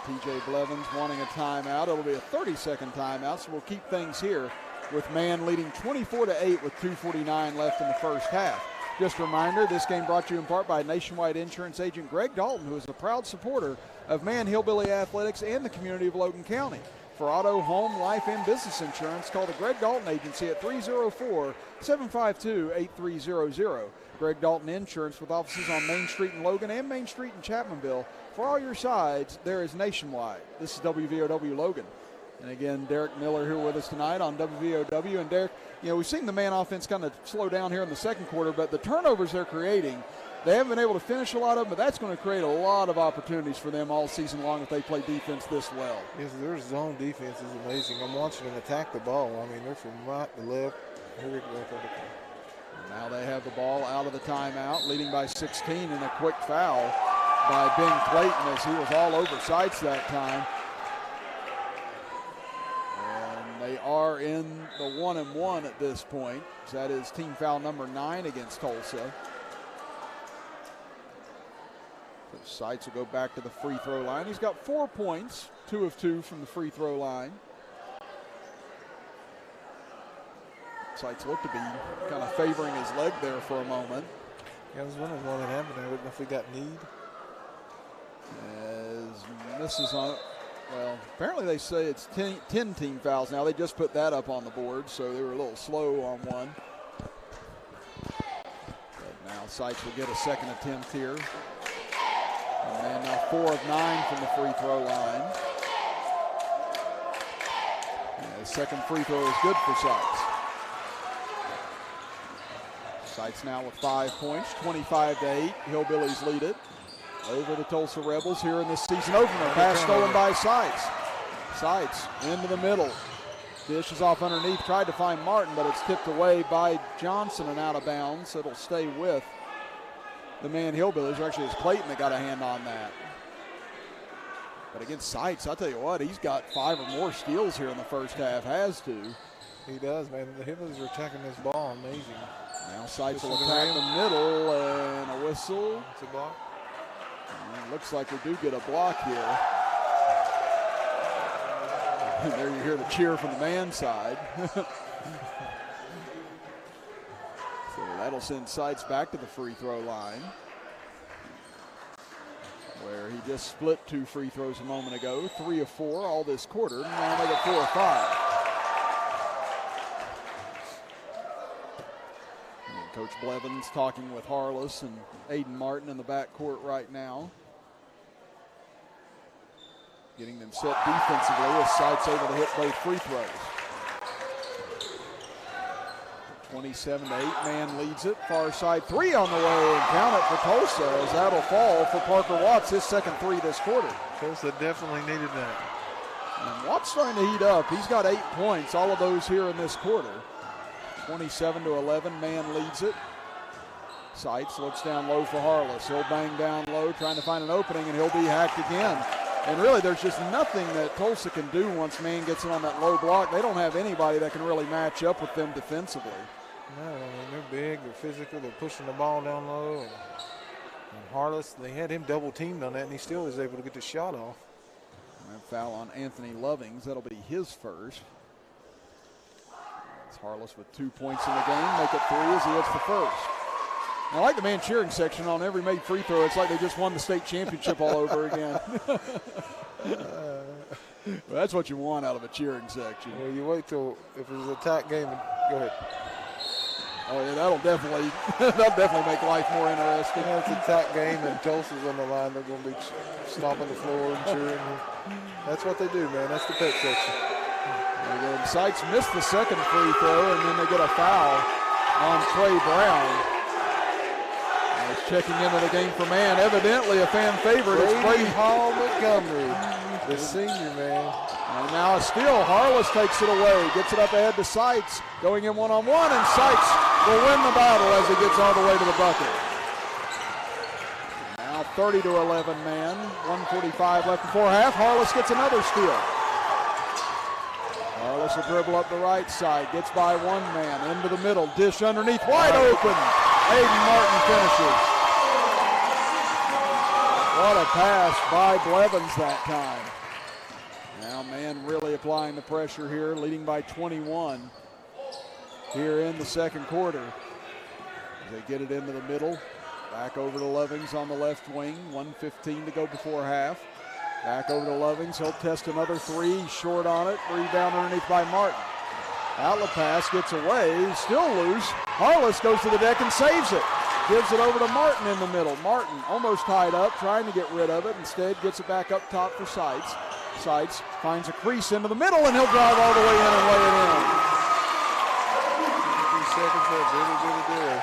And T.J. Blevins wanting a timeout. It'll be a 30-second timeout, so we'll keep things here with Man leading 24-8 with 2:49 left in the first half. Just a reminder, this game brought to you in part by Nationwide Insurance agent Greg Dalton, who is a proud supporter of Man Hillbilly Athletics and the community of Logan County. For auto, home, life, and business insurance, call the Greg Dalton Agency at 304-752-8300. Greg Dalton Insurance with offices on Main Street in Logan and Main Street in Chapmanville. For all your sides, there is Nationwide. This is WVOW Logan. And again, Derek Miller here with us tonight on WVOW. And Derek, you know, we've seen the man offense kind of slow down here in the second quarter, but the turnovers they're creating, they haven't been able to finish a lot of them, but that's going to create a lot of opportunities for them all season long if they play defense this well. Yes, their zone defense is amazing. I'm watching them attack the ball. I mean, they're from right to left. Here we go. Now they have the ball out of the timeout, leading by 16, and a quick foul by Ben Clayton as he was all over Sites that time. They are in the 1-and-1 at this point. So that is team foul number 9 against Tolsia. So Sites will go back to the free throw line. He's got 4 points, 2 of 2 from the free throw line. Sites looked to be kind of favoring his leg there for a moment. Yeah, I was wondering what had happened. I didn't know if we got need. As misses on it. Well, apparently they say it's 10 team fouls now. They just put that up on the board, so they were a little slow on one. But now Sites will get a second attempt here. And then now 4 of 9 from the free throw line. And the second free throw is good for Sites. Sites now with 5 points, 25-8. Hillbillies lead it. Over the Tulsa Rebels here in this season opener. Pass stolen by Sites. Sites into the middle. Dishes off underneath. Tried to find Martin, but it's tipped away by Johnson and out of bounds. It'll stay with the Man Hillbillies. Actually, it's Clayton that got a hand on that. But against Sites, I'll tell you what, he's got 5 or more steals here in the first half. Has to. He does, man. The Hillbillies are attacking this ball. Amazing. Now Sites will attack the middle and a whistle. It's a block. And it looks like we do get a block here. And there you hear the cheer from the man side. So that'll send Sites back to the free throw line, where he just split 2 free throws a moment ago. 3 of 4 all this quarter. Now they get 4 of 5. And Coach Blevins talking with Harless and Aiden Martin in the backcourt right now. Getting them set defensively as Sites able to hit both free throws. 27-8, Man leads it. Far side 3 on the way, and count it for Tulsa as that'll fall for Parker Watts, his second 3 this quarter. Tulsa definitely needed that. And Watts starting to heat up. He's got 8 points, all of those here in this quarter. 27-11, Man leads it. Sites looks down low for Harless. He'll bang down low, trying to find an opening, and he'll be hacked again. And really, there's just nothing that Tulsa can do once Man gets in on that low block. They don't have anybody that can really match up with them defensively. No, I mean, they're big, they're physical, they're pushing the ball down low. And Harless, they had him double teamed on that, and he still was able to get the shot off. And that foul on Anthony Lovings, that'll be his first. It's Harless with 2 points in the game, make it 3 as he hits the first. I like the Man cheering section on every made free throw. It's like they just won the state championship all over again. Well, that's what you want out of a cheering section. Well, you wait till if it was a tight game. Go ahead. Oh yeah, that'll definitely make life more interesting. Yeah, it's a tight game and Tulsa's on the line. They're going to be stomping the floor and cheering. That's what they do, man. That's the pep section. And Sites missed the second free throw, and then they get a foul on Trey Brown. Checking into the game for Man, evidently a fan favorite. It's Brady Hall Montgomery, the senior, man. And now a steal. Harless takes it away, gets it up ahead to Sites, going in one-on-one, and Sites will win the battle as he gets all the way to the bucket. Now 30-11 man, 1:45 left before half. Harless gets another steal. Harless will dribble up the right side, gets by one man, into the middle, dish underneath, wide open. Aiden Martin finishes. What a pass by Blevins that time. Now man really applying the pressure here, leading by 21 here in the second quarter. As they get it into the middle, back over to Lovings on the left wing, 1:15 to go before half. Back over to Lovings, he'll test another three, short on it, rebound underneath by Martin. Outlet pass gets away, still loose. Harless goes to the deck and saves it. Gives it over to Martin in the middle. Martin almost tied up, trying to get rid of it. Instead gets it back up top for Seitz. Seitz finds a crease into the middle, and he'll drive all the way in and lay it in. 2 seconds left, really good.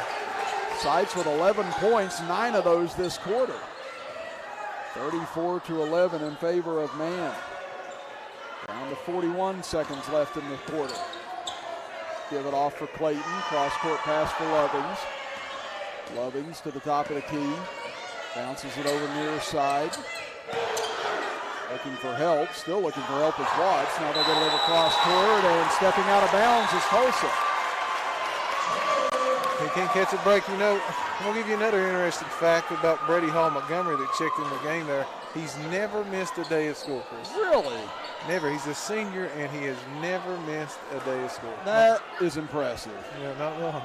Seitz with 11 points, 9 of those this quarter. 34-11 in favor of Man. Down to 41 seconds left in the quarter. Give it off for Clayton. Cross-court pass for Lovings. Lovings to the top of the key. Bounces it over near side. Looking for help. Still looking for help is Watts. Now they get it over cross-court, and stepping out of bounds is Tolsia. He can't catch a break. You know, I'm going to give you another interesting fact about Brady Hall Montgomery that checked in the game there. He's never missed a day of school, Chris. Really? Never. He's a senior, and he has never missed a day of school. That is impressive. Yeah, not one.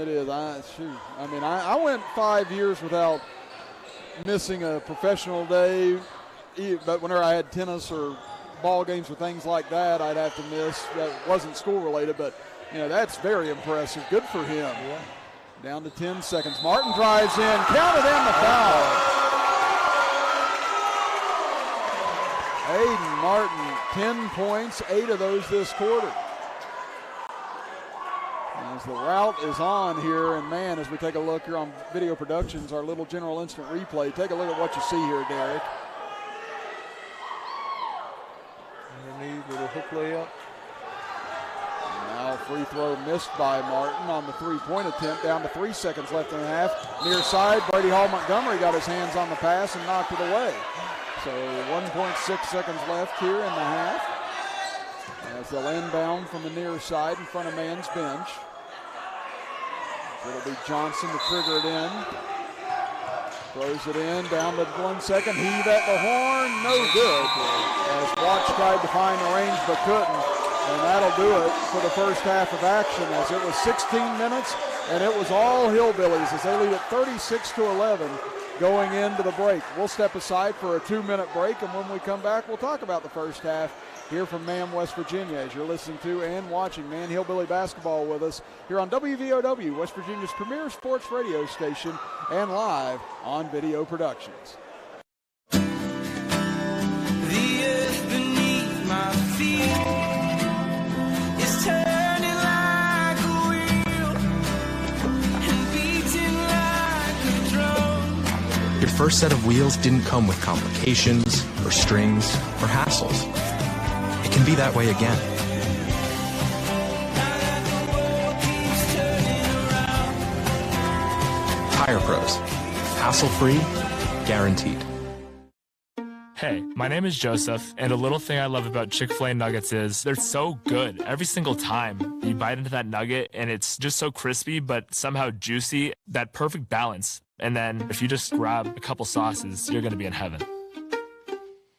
It is. I went 5 years without missing a professional day, but whenever I had tennis or ball games or things like that, I'd have to miss. That wasn't school related, but you know, that's very impressive. Good for him. Yeah. Down to 10 seconds. Martin drives in. Counted in the foul. Aiden Martin, 10 points, 8 of those this quarter. As the route is on here, and man, as we take a look here on Video Productions, our little general instant replay, take a look at what you see here, Derek. Underneath, little hook layup. Now free throw missed by Martin on the three-point attempt, down to 3 seconds left in the half. Near side, Brady Hall Montgomery got his hands on the pass and knocked it away. So 1.6 seconds left here in the half. As they'll inbound from the near side in front of Man's bench. It'll be Johnson to trigger it in. Throws it in, down to 1 second. Heave at the horn, no good. As Watts tried to find the range but couldn't. And that'll do it for the first half of action, as it was 16 minutes and it was all Hillbillies as they lead at 36-11 going into the break. We'll step aside for a 2-minute break, and when we come back, we'll talk about the first half here from Man, West Virginia, as you're listening to and watching Man Hillbilly Basketball with us here on WVOW, West Virginia's premier sports radio station, and live on Video Productions. The earth beneath my feet is turning like a wheel and beating like a drum. Your first set of wheels didn't come with complications or strings or hassles. It can be that way again. Tire Pros. Hassle-free, guaranteed. Hey, my name is Joseph, and a little thing I love about Chick-fil-A nuggets is they're so good every single time. You bite into that nugget, and it's just so crispy, but somehow juicy, that perfect balance. And then if you just grab a couple sauces, you're going to be in heaven.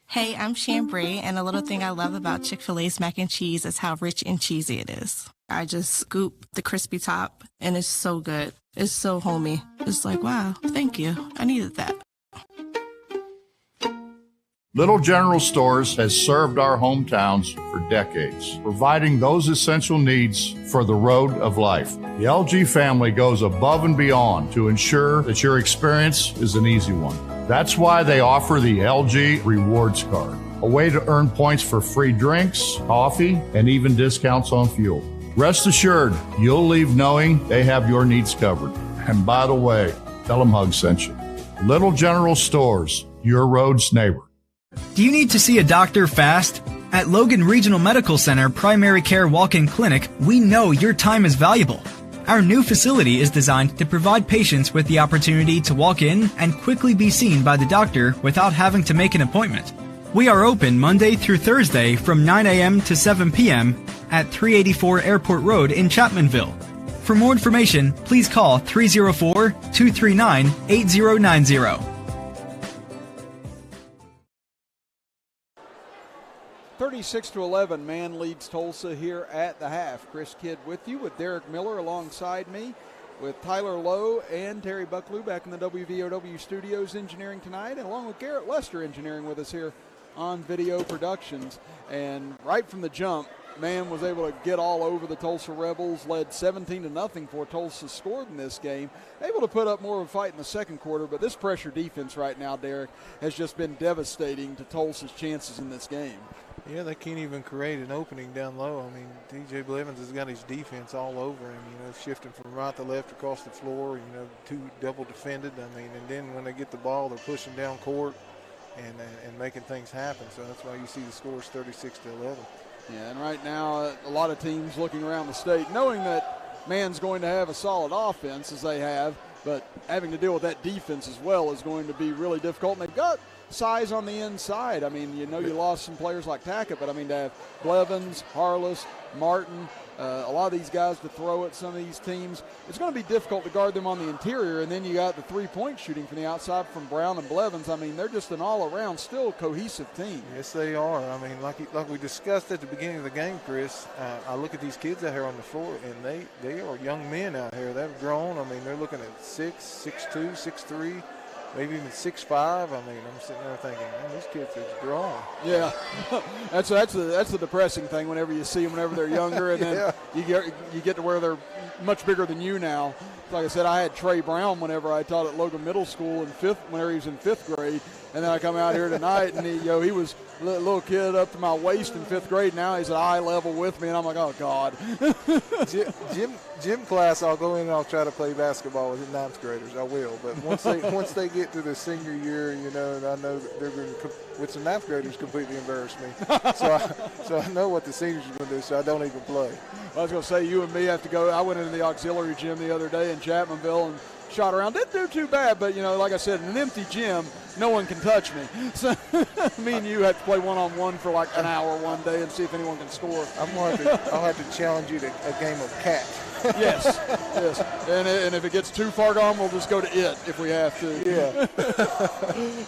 Hey, I'm Chambray, and a little thing I love about Chick-fil-A's mac and cheese is how rich and cheesy it is. I just scoop the crispy top, and it's so good. It's so homey. It's like, wow, thank you. I needed that. Little General Stores has served our hometowns for decades, providing those essential needs for the road of life. The LG family goes above and beyond to ensure that your experience is an easy one. That's why they offer the LG Rewards Card, a way to earn points for free drinks, coffee, and even discounts on fuel. Rest assured, you'll leave knowing they have your needs covered. And by the way, tell them Hug sent you. Little General Stores, your road's neighbor. Do you need to see a doctor fast? At Logan Regional Medical Center Primary Care Walk-In Clinic, we know your time is valuable. Our new facility is designed to provide patients with the opportunity to walk in and quickly be seen by the doctor without having to make an appointment. We are open Monday through Thursday from 9 a.m. to 7 p.m. at 384 Airport Road in Chapmanville. For more information, please call 304-239-8090. 36-11, Man leads Tulsa here at the half. Chris Kidd with you, with Derek Miller alongside me, with Tyler Lowe and Terry Bucklew back in the WVOW studios engineering tonight, and along with Garrett Lester engineering with us here on Video Productions. And right from the jump, Man was able to get all over the Tulsa Rebels, led 17-0 before Tulsa scored in this game. Able to put up more of a fight in the second quarter, but this pressure defense right now, Derek, has just been devastating to Tulsa's chances in this game. Yeah, they can't even create an opening down low. I mean, DJ Blevins has got his defense all over him, shifting from right to left across the floor, two double defended. I mean, and then when they get the ball, they're pushing down court and making things happen. So that's why you see the scores 36-11. Yeah, and right now, a lot of teams looking around the state, knowing that Man's going to have a solid offense as they have, but having to deal with that defense as well is going to be really difficult. And they've got size on the inside. I mean, you lost some players like Tackett, but I mean, to have Blevins, Harless, Martin, a lot of these guys to throw at some of these teams, it's going to be difficult to guard them on the interior. And then you got the three-point shooting from the outside from Brown and Blevins. I mean, they're just an all-around still cohesive team. Yes, they are. I mean, like we discussed at the beginning of the game, Chris, I look at these kids out here on the floor, and they are young men out here. They've grown. I mean, they're looking at 6'2", 6'3", maybe even 6'5". I mean, I'm sitting there thinking, man, these kids are growing. Yeah, that's the depressing thing whenever you see them whenever they're younger, and then you get to where they're much bigger than you now. Like I said, I had Trey Brown whenever I taught at Logan Middle School whenever he was in 5th grade, and then I come out here tonight, and he was a little kid up to my waist in 5th grade. Now he's at eye level with me, and I'm like, oh God. Gym class, I'll go in and I'll try to play basketball with the 9th graders. I will, but once they get to the senior year, and I know that they're going to, with some 9th graders, completely embarrass me. So I know what the seniors are going to do, so I don't even play. I was going to say, you and me have to go. I went into the auxiliary gym the other day in Chapmanville and shot around. Didn't do too bad, but, like I said, in an empty gym, no one can touch me. So me and you have to play one-on-one for like an hour one day and see if anyone can score. I'll have to challenge you to a game of cat. Yes. And if it gets too far gone, we'll just go to it if we have to. Yeah.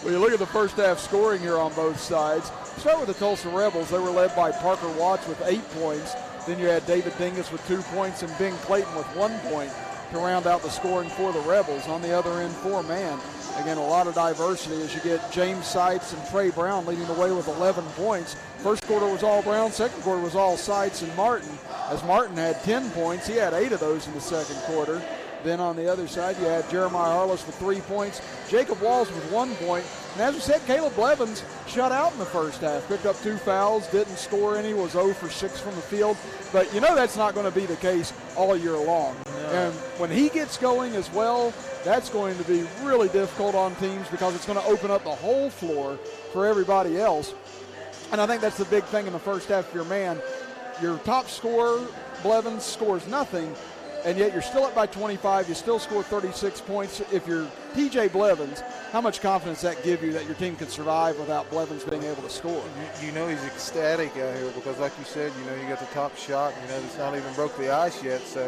Well, you look at the first half scoring here on both sides. Start with the Tulsa Rebels. They were led by Parker Watts with 8 points. Then you had David Dingus with 2 points and Ben Clayton with 1 point to round out the scoring for the Rebels. On the other end, for Man. Again, a lot of diversity as you get James Seitz and Trey Brown leading the way with 11 points. First quarter was all Brown. Second quarter was all Seitz and Martin. As Martin had 10 points, he had 8 of those in the second quarter. Then on the other side, you had Jeremiah Harless with 3 points, Jacob Walls with 1 point. And as we said, Caleb Blevins shut out in the first half, picked up 2 fouls, didn't score any, was 0 for 6 from the field. But that's not going to be the case all year long. No. And when he gets going as well, that's going to be really difficult on teams because it's going to open up the whole floor for everybody else. And I think that's the big thing in the first half for your Man. Your top scorer, Blevins, scores nothing, and yet you're still up by 25. You still score 36 points. If you're TJ Blevins, how much confidence does that give you that your team can survive without Blevins being able to score? He's ecstatic out here because, like you said, you got the top shot. It's not even broke the ice yet. So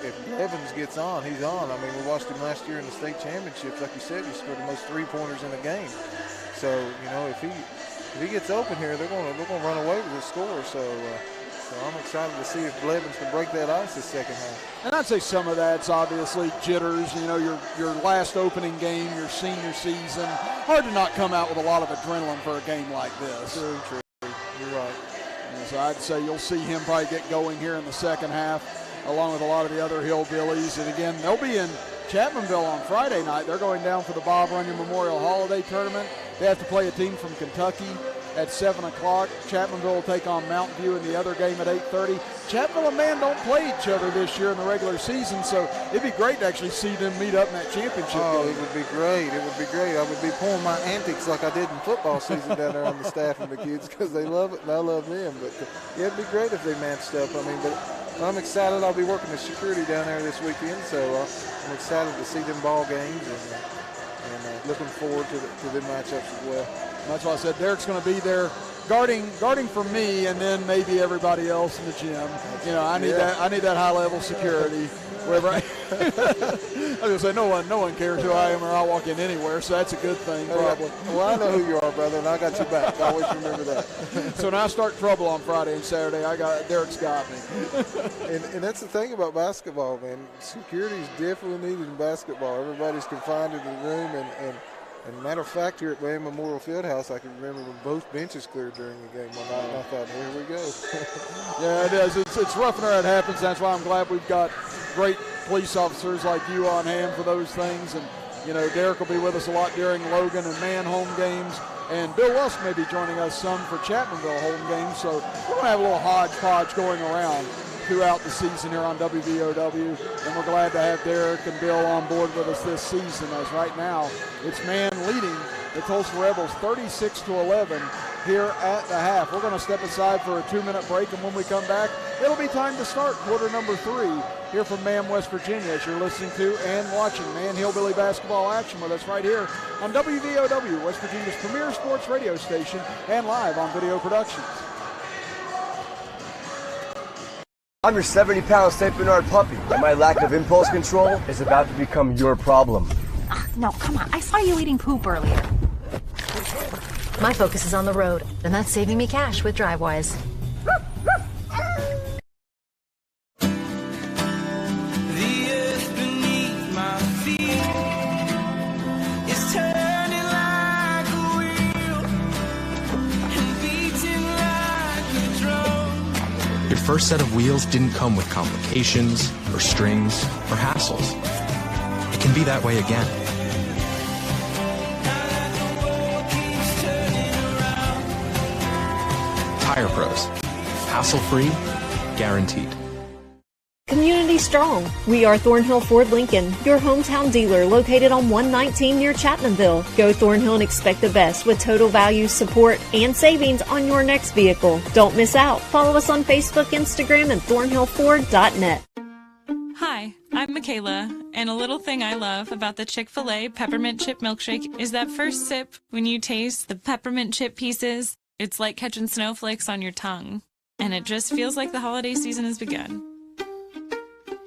if Blevins gets on, he's on. I mean, we watched him last year in the state championships. Like you said, he scored the most 3-pointers in the game. So if he gets open here, they're going to run away with the score. So I'm excited to see if Blevins can break that ice this second half. And I'd say some of that's obviously jitters. Your last opening game, your senior season. Hard to not come out with a lot of adrenaline for a game like this. True. You're right. And so I'd say you'll see him probably get going here in the second half, along with a lot of the other Hillbillies. And again, they'll be in Chapmanville on Friday night. They're going down for the Bob Runyon Memorial Holiday Tournament. They have to play a team from Kentucky at 7 o'clock. Chapmanville will take on Mountain View in the other game at 8:30. Chapmanville and Man don't play each other this year in the regular season, so it'd be great to actually see them meet up in that championship game. It would be great. It would be great. I would be pulling my antics like I did in football season down there on the staff and the kids because they love it and I love them. But it'd be great if they matched up. I mean, but I'm excited. I'll be working the security down there this weekend, so I'm excited to see them ball games and looking forward to them matchups as well. That's why I said Derek's going to be there guarding for me, and then maybe everybody else in the gym. You know, I need that high level security. Wherever I was going to say, no one cares who I am, or I'll walk in anywhere, so that's a good thing, probably. Well, I know who you are, brother, and I got your back. I always remember that. So when I start trouble on Friday and Saturday, Derek's got me. and that's the thing about basketball, man. Security is definitely needed in basketball. Everybody's confined in the room, and matter of fact, here at Wayne Memorial Fieldhouse, I can remember when both benches cleared during the game one night, and I thought, here we go. Yeah, it is. It's rough whenever it happens. That's why I'm glad we've got great police officers like you on hand for those things. And, you know, Derek will be with us a lot during Logan and Man home games. And Bill Lusk may be joining us some for Chapmanville home games. So we're going to have a little hodgepodge going around throughout the season here on WVOW. And we're glad to have Derek and Bill on board with us this season, as right now it's Man leading the Tulsa Rebels 36-11 here at the half. We're going to step aside for a 2-minute break, and when we come back, it'll be time to start quarter number 3 here from Man, West Virginia, as you're listening to and watching Man Hillbilly basketball action with us right here on WVOW, West Virginia's premier sports radio station, and live on Video Productions. I'm your 70-pound St. Bernard puppy, and my lack of impulse control is about to become your problem. No, come on. I saw you eating poop earlier. My focus is on the road, and that's saving me cash with DriveWise. The earth beneath my feet is turning like a wheel and beating like a drum. Your first set of wheels didn't come with complications, or strings, or hassles. It can be that way again. Tire Pros. Hassle-free, guaranteed. Community Strong. We are Thornhill Ford Lincoln, your hometown dealer located on 119 near Chapmanville. Go Thornhill and expect the best with total value, support, and savings on your next vehicle. Don't miss out. Follow us on Facebook, Instagram, and thornhillford.net. Hi, I'm Michaela, and a little thing I love about the Chick-fil-A Peppermint Chip Milkshake is that first sip when you taste the peppermint chip pieces. It's like catching snowflakes on your tongue, and it just feels like the holiday season has begun.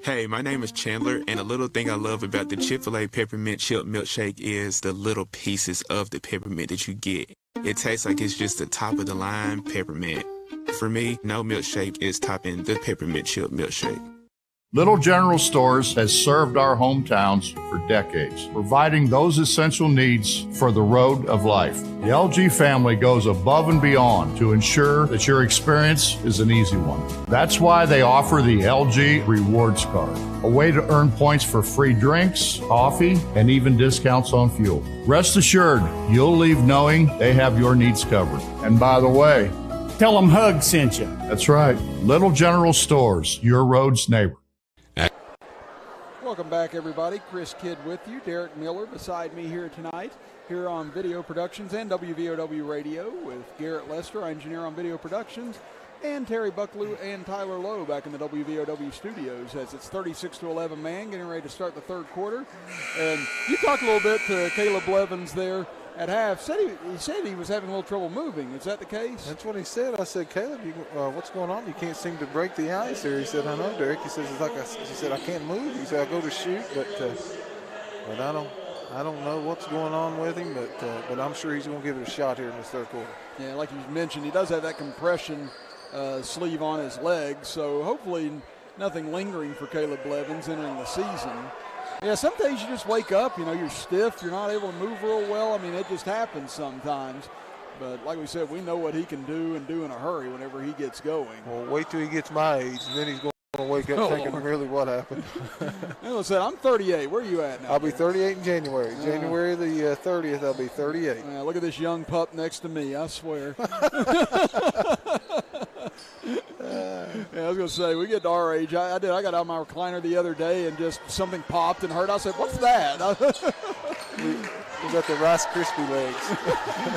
Hey, my name is Chandler, and a little thing I love about the Chick-fil-A Peppermint Chip Milkshake is the little pieces of the peppermint that you get. It tastes like it's just the top of the line peppermint. For me, no milkshake is topping the Peppermint Chip Milkshake. Little General Stores has served our hometowns for decades, providing those essential needs for the road of life. The LG family goes above and beyond to ensure that your experience is an easy one. That's why they offer the LG Rewards Card, a way to earn points for free drinks, coffee, and even discounts on fuel. Rest assured, you'll leave knowing they have your needs covered. And by the way, tell them Hug sent you. That's right. Little General Stores, your road's neighbor. Welcome back, everybody. Chris Kidd with you. Derek Miller beside me here tonight, here on Video Productions and WVOW Radio with Garrett Lester, our engineer on Video Productions, and Terry Bucklew and Tyler Lowe back in the WVOW studios as it's 36-11 Man, getting ready to start the third quarter. And you talked a little bit to Caleb Blevins there at half. He said he was having a little trouble moving. Is that the case? That's what he said. I said, Caleb, what's going on? You can't seem to break the ice here. He said, I know, Derek. He says, he said, I can't move. He said, I go to shoot, but I don't know what's going on with him, but I'm sure he's going to give it a shot here in this third quarter. Yeah, like you mentioned, he does have that compression sleeve on his leg, so hopefully nothing lingering for Caleb Blevins entering the season. Yeah, some days you just wake up, you're stiff, you're not able to move real well. I mean, it just happens sometimes. But like we said, we know what he can do and do in a hurry whenever he gets going. Well, wait till he gets my age, and then he's going to wake up thinking really what happened. I said, I'm 38. Where are you at now? I'll be 38 in January. January the 30th, I'll be 38. Look at this young pup next to me, I swear. Yeah, I was going to say, we get to our age. I got out of my recliner the other day and just something popped and hurt. I said, what's that? We got the Rice Krispie legs.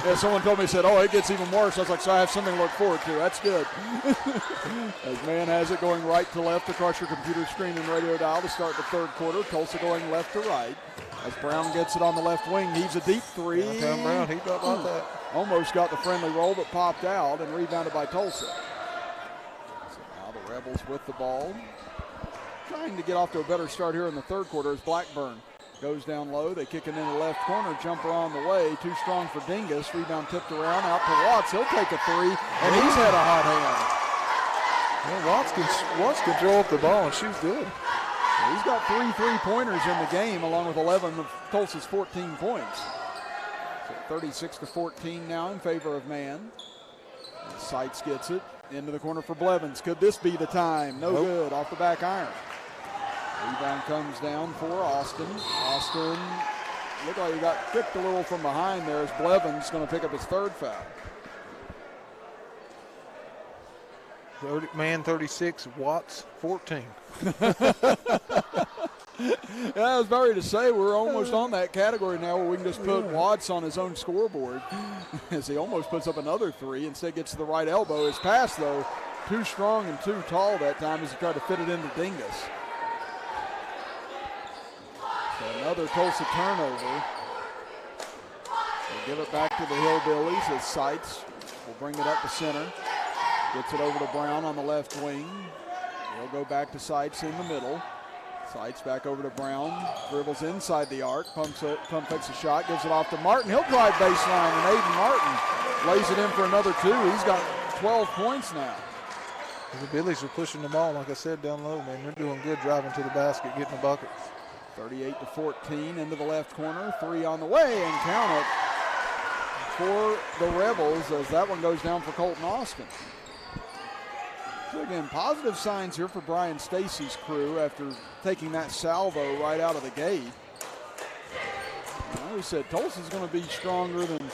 Yeah, someone told me, said, oh, it gets even worse. I was like, so I have something to look forward to. That's good. As Man has it going right to left across your computer screen and radio dial to start the third quarter. Tulsa going left to right. As Brown gets it on the left wing, heaves a deep three. Downtown Brown, he thought about that. Almost got the friendly roll, but popped out and rebounded by Tulsa. So now the Rebels with the ball. Trying to get off to a better start here in the third quarter as Blackburn goes down low. They kick it in the left corner. Jumper on the way. Too strong for Dingus. Rebound tipped around. Out to Watts. He'll take a three, and he's had a hot hand. Yeah, Watts can throw up the ball and shoot good. He's got 3 3-pointers in the game, along with 11 of Tulsa's 14 points. So 36-14 now in favor of Man. And Seitz gets it into the corner for Blevins. Could this be the time? No good. Off the back iron. Rebound comes down for Austin. Austin looked like he got kicked a little from behind there as Blevins going to pick up his third foul. Man 36, Watts 14. Yeah, I was about ready to say we're almost on that category now where we can just put Watts on his own scoreboard as he almost puts up another three. Instead gets to the right elbow. His pass, though, too strong and too tall that time as he tried to fit it into Dingus. So another Tulsa turnover. They give it back to the Hillbillies as Seitz will bring it up the center. Gets it over to Brown on the left wing. He'll go back to Seitz in the middle. Seitz back over to Brown. Dribbles inside the arc. Pump fakes a shot. Gives it off to Martin. He'll drive baseline, and Aiden Martin lays it in for another two. He's got 12 points now. The Billies are pushing the ball, like I said, down low, man. They're doing good driving to the basket, getting the buckets. 38-14 into the left corner. Three on the way, and count it for the Rebels as that one goes down for Colton Austin. So again, positive signs here for Brian Stacy's crew after taking that salvo right out of the gate. Well, we said Tulsa's going to be stronger than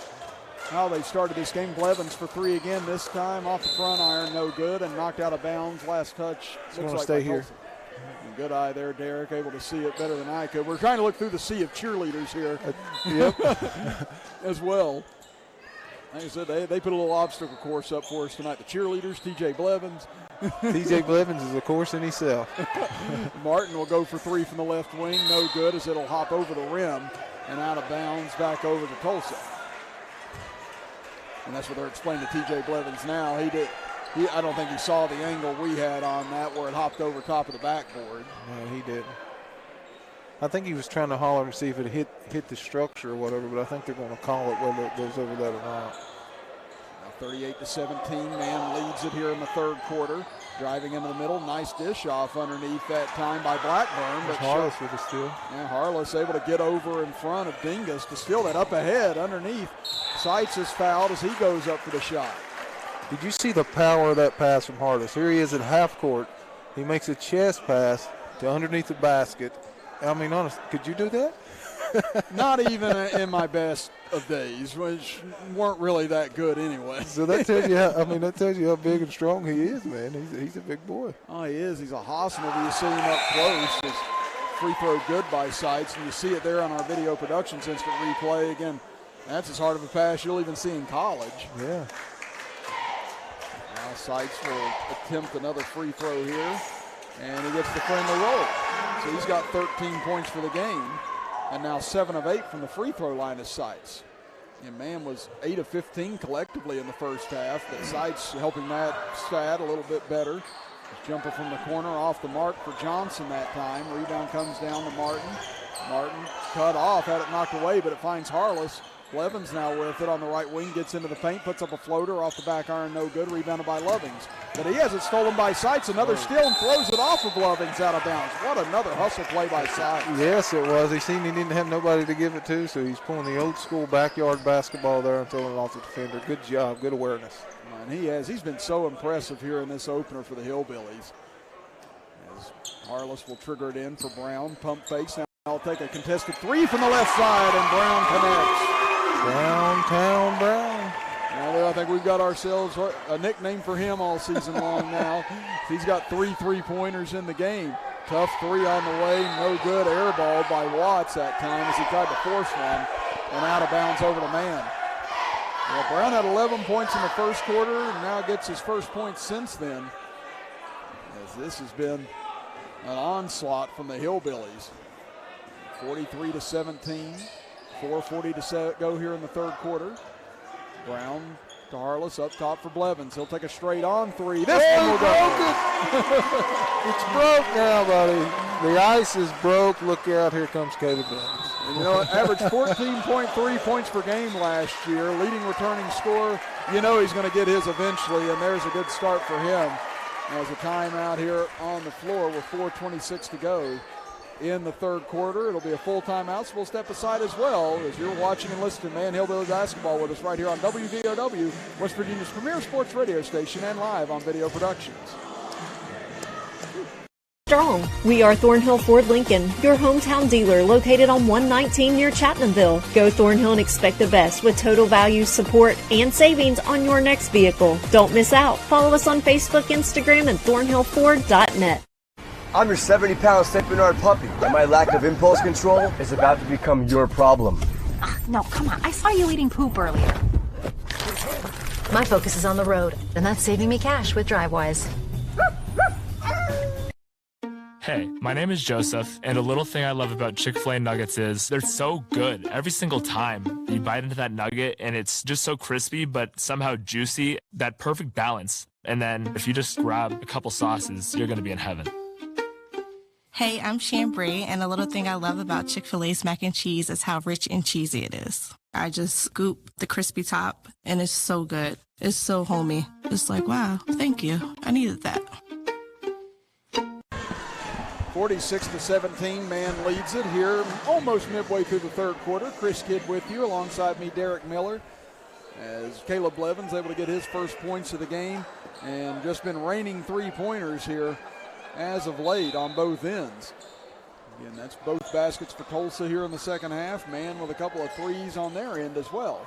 how they started this game. Blevins for three again this time. Off the front iron, no good, and knocked out of bounds. Last touch. It's going to stay here. Good eye there, Derek, able to see it better than I could. We're trying to look through the sea of cheerleaders here as well. Like I said, they put a little obstacle course up for us tonight. The cheerleaders, T.J. Blevins. T.J. Blevins is a course in himself. Martin will go for three from the left wing. No good as it'll hop over the rim and out of bounds back over to Tulsa. And that's what they're explaining to T.J. Blevins now. I don't think he saw the angle we had on that where it hopped over top of the backboard. No, he didn't. I think he was trying to holler and see if it hit the structure or whatever, but I think they're going to call it whether it goes over that or not. 38-17, Man leads it here in the third quarter. Driving into the middle, nice dish off underneath that time by Blackburn. But Harless with the steal. Yeah, Harless able to get over in front of Dingus to steal that up ahead underneath. Seitz is fouled as he goes up for the shot. Did you see the power of that pass from Harless? Here he is at half court. He makes a chest pass to underneath the basket. I mean, honest, could you do that? Not even in my best of days, which weren't really that good anyway. So that tells you that tells you how big and strong he is, man. He's a big boy. Oh, he is. He's a hoss whenever you see him up close. His free throw good by Seitz, and you see it there on our video productions instant replay. Again, that's as hard of a pass you'll even see in college. Yeah. Now Seitz will attempt another free throw here, and he gets the friendly roll. So he's got 13 points for the game. And now 7 of 8 from the free throw line is Seitz. And Man was 8 of 15 collectively in the first half. But Seitz helping that stat a little bit better. His jumper from the corner off the mark for Johnson that time. Rebound comes down to Martin. Martin cut off, had it knocked away, but it finds Harless. Blevins now with it on the right wing, gets into the paint, puts up a floater off the back iron, no good, rebounded by Lovings. But he has it stolen by Seitz, another steal, and throws it off of Lovings out of bounds. What another hustle play by Seitz. Yes, it was. He seen he didn't have nobody to give it to, so he's pulling the old school backyard basketball there and throwing it off the defender. Good job, good awareness. And he's been so impressive here in this opener for the Hillbillies. As Harless will trigger it in for Brown, pump fakes. Now I'll take a contested three from the left side, and Brown connects. Downtown Brown. I think we've got ourselves a nickname for him all season long now. He's got 3 3-pointers in the game. Tough three on the way, no good. Air ball by Watts that time as he tried to force one. and out of bounds over to Man. Well, Brown had 11 points in the first quarter and now gets his first point since then, as this has been an onslaught from the Hillbillies. 43-17, 4:40 to go here in the third quarter. Brown to Harless up top for Blevins. He'll take a straight on three. This one will go. It's broke now, buddy. The ice is broke. Look out, here comes Caleb Blevins. And you know, averaged 14.3 points per game last year, leading returning scorer. You know he's going to get his eventually, and there's a good start for him. As a timeout here on the floor with 4:26 to go in the third quarter. It'll be a full timeout, so we'll step aside as well as you're watching and listening to Man Hillbilly Basketball with us right here on WVOW, West Virginia's premier sports radio station, and live on Video Productions. Strong. We are Thornhill Ford Lincoln, your hometown dealer located on 119 near Chapmanville. Go Thornhill and expect the best with total value, support, and savings on your next vehicle. Don't miss out. Follow us on Facebook, Instagram, and thornhillford.net. I'm your 70-pound St. Bernard puppy, and my lack of impulse control is about to become your problem. No, come on. I saw you eating poop earlier. My focus is on the road, and that's saving me cash with DriveWise. Hey, my name is Joseph, and a little thing I love about Chick-fil-A nuggets is they're so good every single time. You bite into that nugget, and it's just so crispy, but somehow juicy, that perfect balance. And then if you just grab a couple sauces, you're going to be in heaven. Hey, I'm Chambray, and a little thing I love about Chick-fil-A's mac and cheese is how rich and cheesy it is. I just scoop the crispy top, and it's so good. It's so homey. It's like, wow, thank you. I needed that. 46-17, Man leads it here almost midway through the third quarter. Chris Kidd with you, alongside me, Derek Miller, as Caleb Blevins able to get his first points of the game and just been raining three-pointers here as of late on both ends. Again, that's both baskets for Tolsia here in the second half. Man with a couple of threes on their end as well.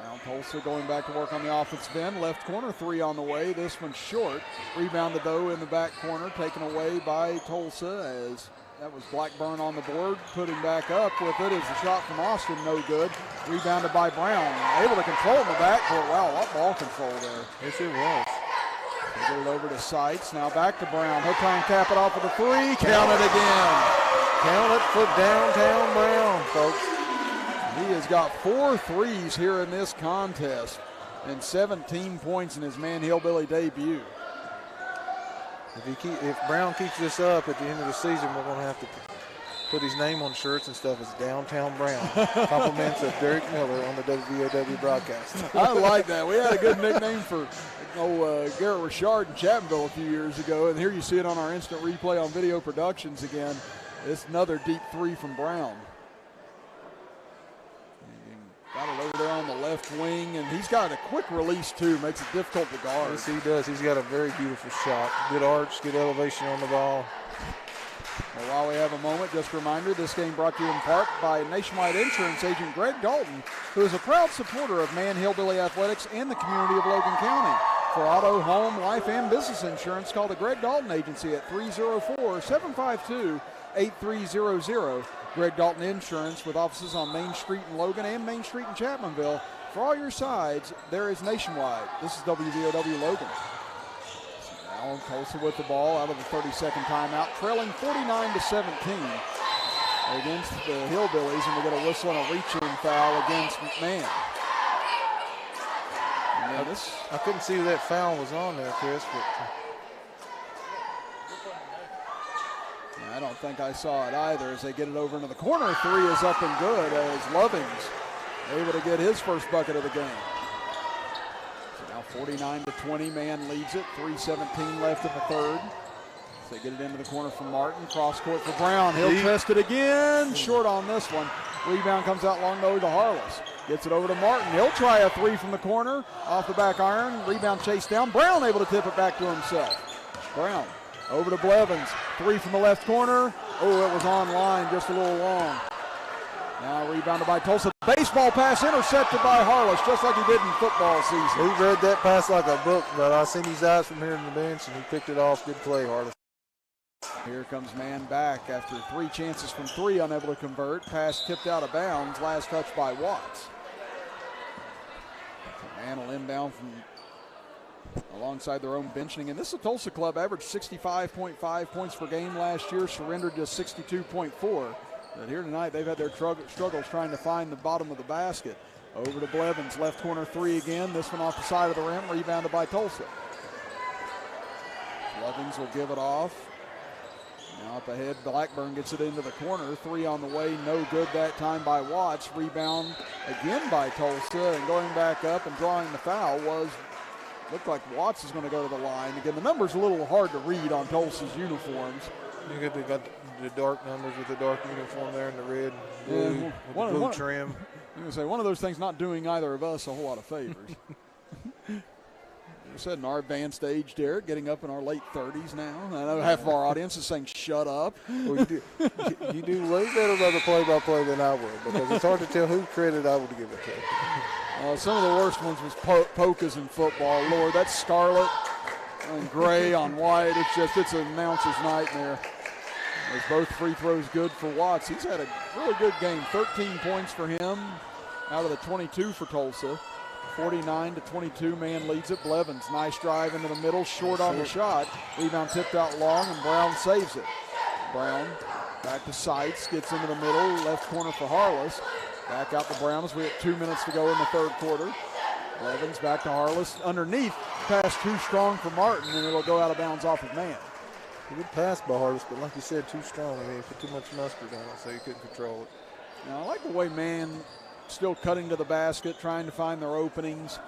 Now Tolsia going back to work on the offensive end. Left corner three on the way. This one's short. Rebounded, though, in the back corner. Taken away by Tolsia, as that was Blackburn on the board. Putting back up with it is the shot from Austin. No good. Rebounded by Brown. Able to control in the backcourt. Wow, what ball control there. Yes, it was. They get it over to Seitz. Now back to Brown. He'll try and cap it off with a three. Count it again. Count it for downtown Brown, folks. He has got 4 threes here in this contest and 17 points in his Man Hillbilly debut. If Brown keeps this up at the end of the season, we're going to have to put his name on shirts and stuff as Downtown Brown. Compliments of Derek Miller on the WVOW broadcast. I like that. We had a good nickname for Garrett Richard in Chapmanville a few years ago, and here you see it on our instant replay on Video Productions again. It's another deep three from Brown. Got it over there on the left wing, and he's got a quick release, too. Makes it difficult to guard. Yes, he does. He's got a very beautiful shot. Good arch, good elevation on the ball. Well, while we have a moment, just a reminder, this game brought to you in part by Nationwide Insurance agent Greg Dalton, who is a proud supporter of Man Hillbilly Athletics and the community of Logan County. For auto, home, life, and business insurance, call the Greg Dalton Agency at 304-752-8300. Greg Dalton Insurance, with offices on Main Street in Logan and Main Street in Chapmanville. For all your sides, there is Nationwide. This is WVOW Logan. Now Tolsia with the ball out of the 30-second timeout, trailing 49-17 against the Hillbillies, and we get a whistle and a reach-in foul against McMahon. I couldn't see that foul was on there, Chris, but I don't think I saw it either as they get it over into the corner. Three is up and good as Lovings able to get his first bucket of the game. So now 49-20, Man leads it. 3:17 left in the third. So they get it into the corner for Martin. Cross court for Brown. He'll test it again. Short on this one. Rebound comes out long though to Harless. Gets it over to Martin. He'll try a three from the corner. Off the back iron. Rebound chased down. Brown able to tip it back to himself. Brown over to Blevins. Three from the left corner. Oh, it was on line just a little long. Now rebounded by Tolsia. Baseball pass intercepted by Harless, just like he did in football season. He read that pass like a book, but I seen his eyes from here in the bench, and he picked it off. Good play, Harless. Here comes man back after 3 chances from 3, unable to convert. Pass tipped out of bounds. Last touch by Watts. Man will inbound from alongside their own benching. And this is a Tulsa club, averaged 65.5 points per game last year, surrendered just 62.4. But here tonight, they've had their struggles trying to find the bottom of the basket. Over to Blevins, left corner 3 again. This one off the side of the rim, rebounded by Tulsa. Blevins will give it off. Now up ahead, Blackburn gets it into the corner. 3 on the way, no good that time by Watts. Rebound again by Tulsa, and going back up and drawing the foul looked like Watts is going to go to the line. Again, the number's a little hard to read on Tulsa's uniforms. They got the dark numbers with the dark uniform there and the red, blue, with the blue trim. I'm going to say, one of those things not doing either of us a whole lot of favors. I said in our advanced age, Derek, getting up in our late 30s now. I know half of our audience is saying, shut up. Well, you do way better about the play-by-play than I would, because it's hard to tell who credit I would give it to. Some of the worst ones was polkas in football. Lord, that's scarlet and gray on white. It's an announcer's nightmare. There's both free throws good for Watts. He's had a really good game. 13 points for him out of the 22 for Tulsa. 49-22, man leads it. Blevins, nice drive into the middle, short on the shot. Rebound tipped out long, and Brown saves it. Brown back to Seitz, gets into the middle, left corner for Harless. Back out to Brown as we have 2 minutes to go in the third quarter. Blevins back to Harless. Underneath, pass too strong for Martin, and it'll go out of bounds off of man. Good pass by Harless, but like you said, too strong. I mean, put too much mustard on it, so you couldn't control it. Now, I like the way man still cutting to the basket, trying to find their openings.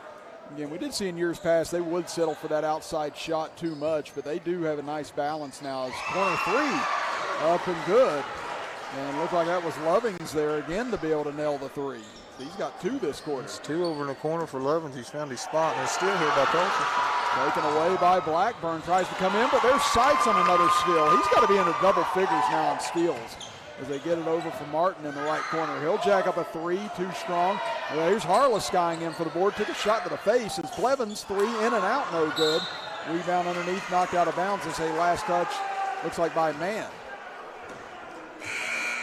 Again, we did see in years past they would settle for that outside shot too much, but they do have a nice balance now. It's corner 3 up and good. And it looked like that was Lovings there again to be able to nail the 3. He's got 2 this quarter. It's 2 over in the corner for Lovings. He's found his spot, and it's still here by Tulsa. Taken away by Blackburn, tries to come in, but there's Seitz on another steal. He's got to be in the double figures now on steals as they get it over for Martin in the right corner. He'll jack up a 3, too strong. Well, here's Harless skying in for the board. Took a shot to the face. It's Blevins, 3 in and out, no good. Rebound underneath, knocked out of bounds. They say last touch, looks like by man.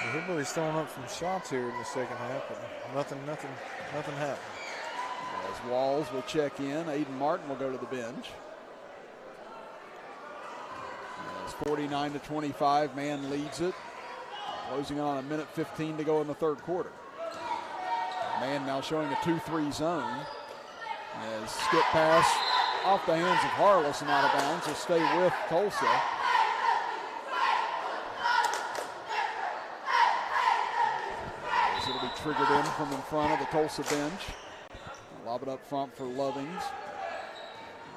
Everybody's throwing up some shots here in the second half, but nothing happened. As Walls will check in, Aiden Martin will go to the bench. It's 49-25, man leads it. Closing on 1:15 to go in the third quarter. Man now showing a 2-3 zone. As skip pass off the hands of Harless and out of bounds. Will stay with Tulsa. As it'll be triggered in from in front of the Tulsa bench. Lob it up front for Lovings.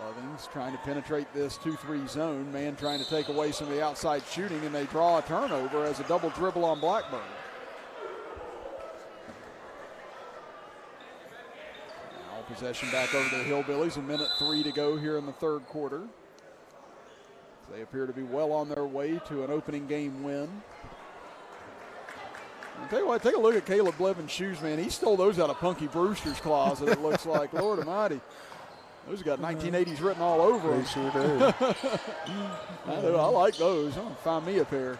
Lovings trying to penetrate this 2-3 zone. Man trying to take away some of the outside shooting, and they draw a turnover as a double dribble on Blackburn. Now possession back over to the Hillbillies. 1:03 to go here in the third quarter. They appear to be well on their way to an opening game win. I'll tell you what, take a look at Caleb Blevins' shoes, man. He stole those out of Punky Brewster's closet, it looks like. Lord almighty. Those got 1980s written all over them. They sure do. I like those. I'm going to find me a pair.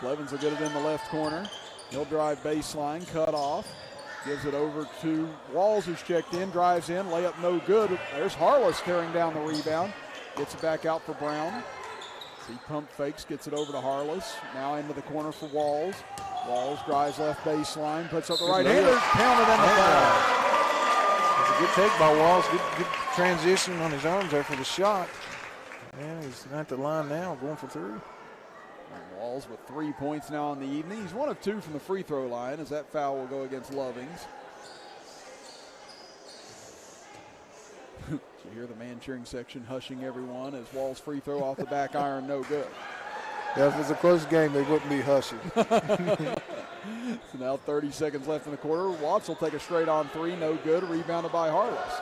Blevins will get it in the left corner. He'll drive baseline, cut off. Gives it over to Walls, who's checked in, drives in, layup no good. There's Harless carrying down the rebound. Gets it back out for Brown. He pump fakes, gets it over to Harless. Now into the corner for Walls. Walls drives left baseline, puts up the right-hander, counted in the foul. It's a good take by Walls. Good transition on his arms there for the shot. And he's at the line now, going for 3. Walls with 3 points now in the evening. He's 1 of 2 from the free throw line as that foul will go against Lovings. Did you hear the man cheering section hushing everyone as Walls' free throw off the back iron, no good. Yeah, if it was a close game, they wouldn't be hushing. So now 30 seconds left in the quarter. Watts will take a straight on 3, no good. Rebounded by Harless.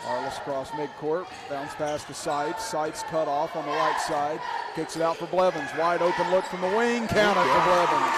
Harless across midcourt, bounce pass to Seitz. Seitz cut off on the right side. Kicks it out for Blevins. Wide open look from the wing. Count it for Blevins.